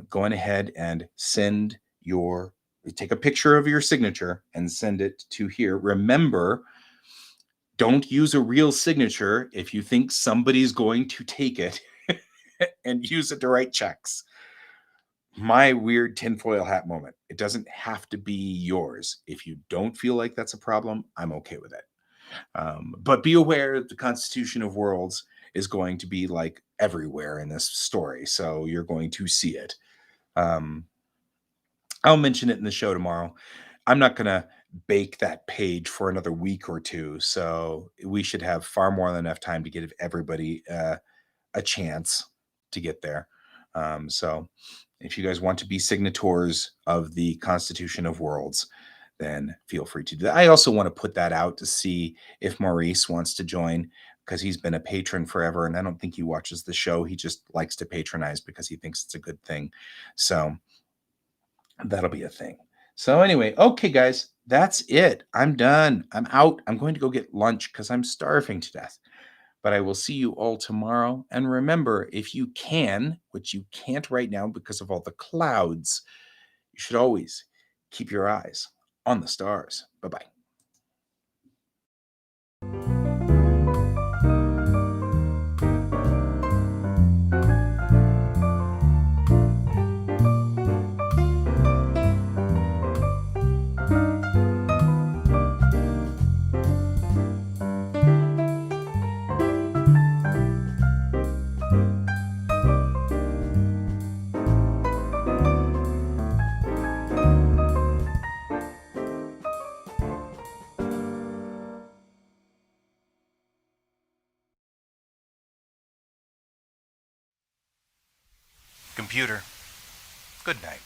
go on ahead and take a picture of your signature and send it to here. Remember, don't use a real signature if you think somebody's going to take it and use it to write checks. My weird tinfoil hat moment. It doesn't have to be yours. If you don't feel like that's a problem, I'm okay with it. But be aware that the Constitution of Worlds is going to be like everywhere in this story. So you're going to see it. I'll mention it in the show tomorrow. I'm not going to bake that page for another week or two. So we should have far more than enough time to give everybody a chance to get there. So if you guys want to be signatories of the Constitution of Worlds, then feel free to do that. I also want to put that out to see if Maurice wants to join, because he's been a patron forever. And I don't think he watches the show. He just likes to patronize because he thinks it's a good thing. So that'll be a thing. So anyway, okay, guys, that's it. I'm done. I'm out. I'm going to go get lunch because I'm starving to death. But I will see you all tomorrow. And remember, if you can, which you can't right now because of all the clouds, you should always keep your eyes on the stars. Bye-bye. Computer, good night.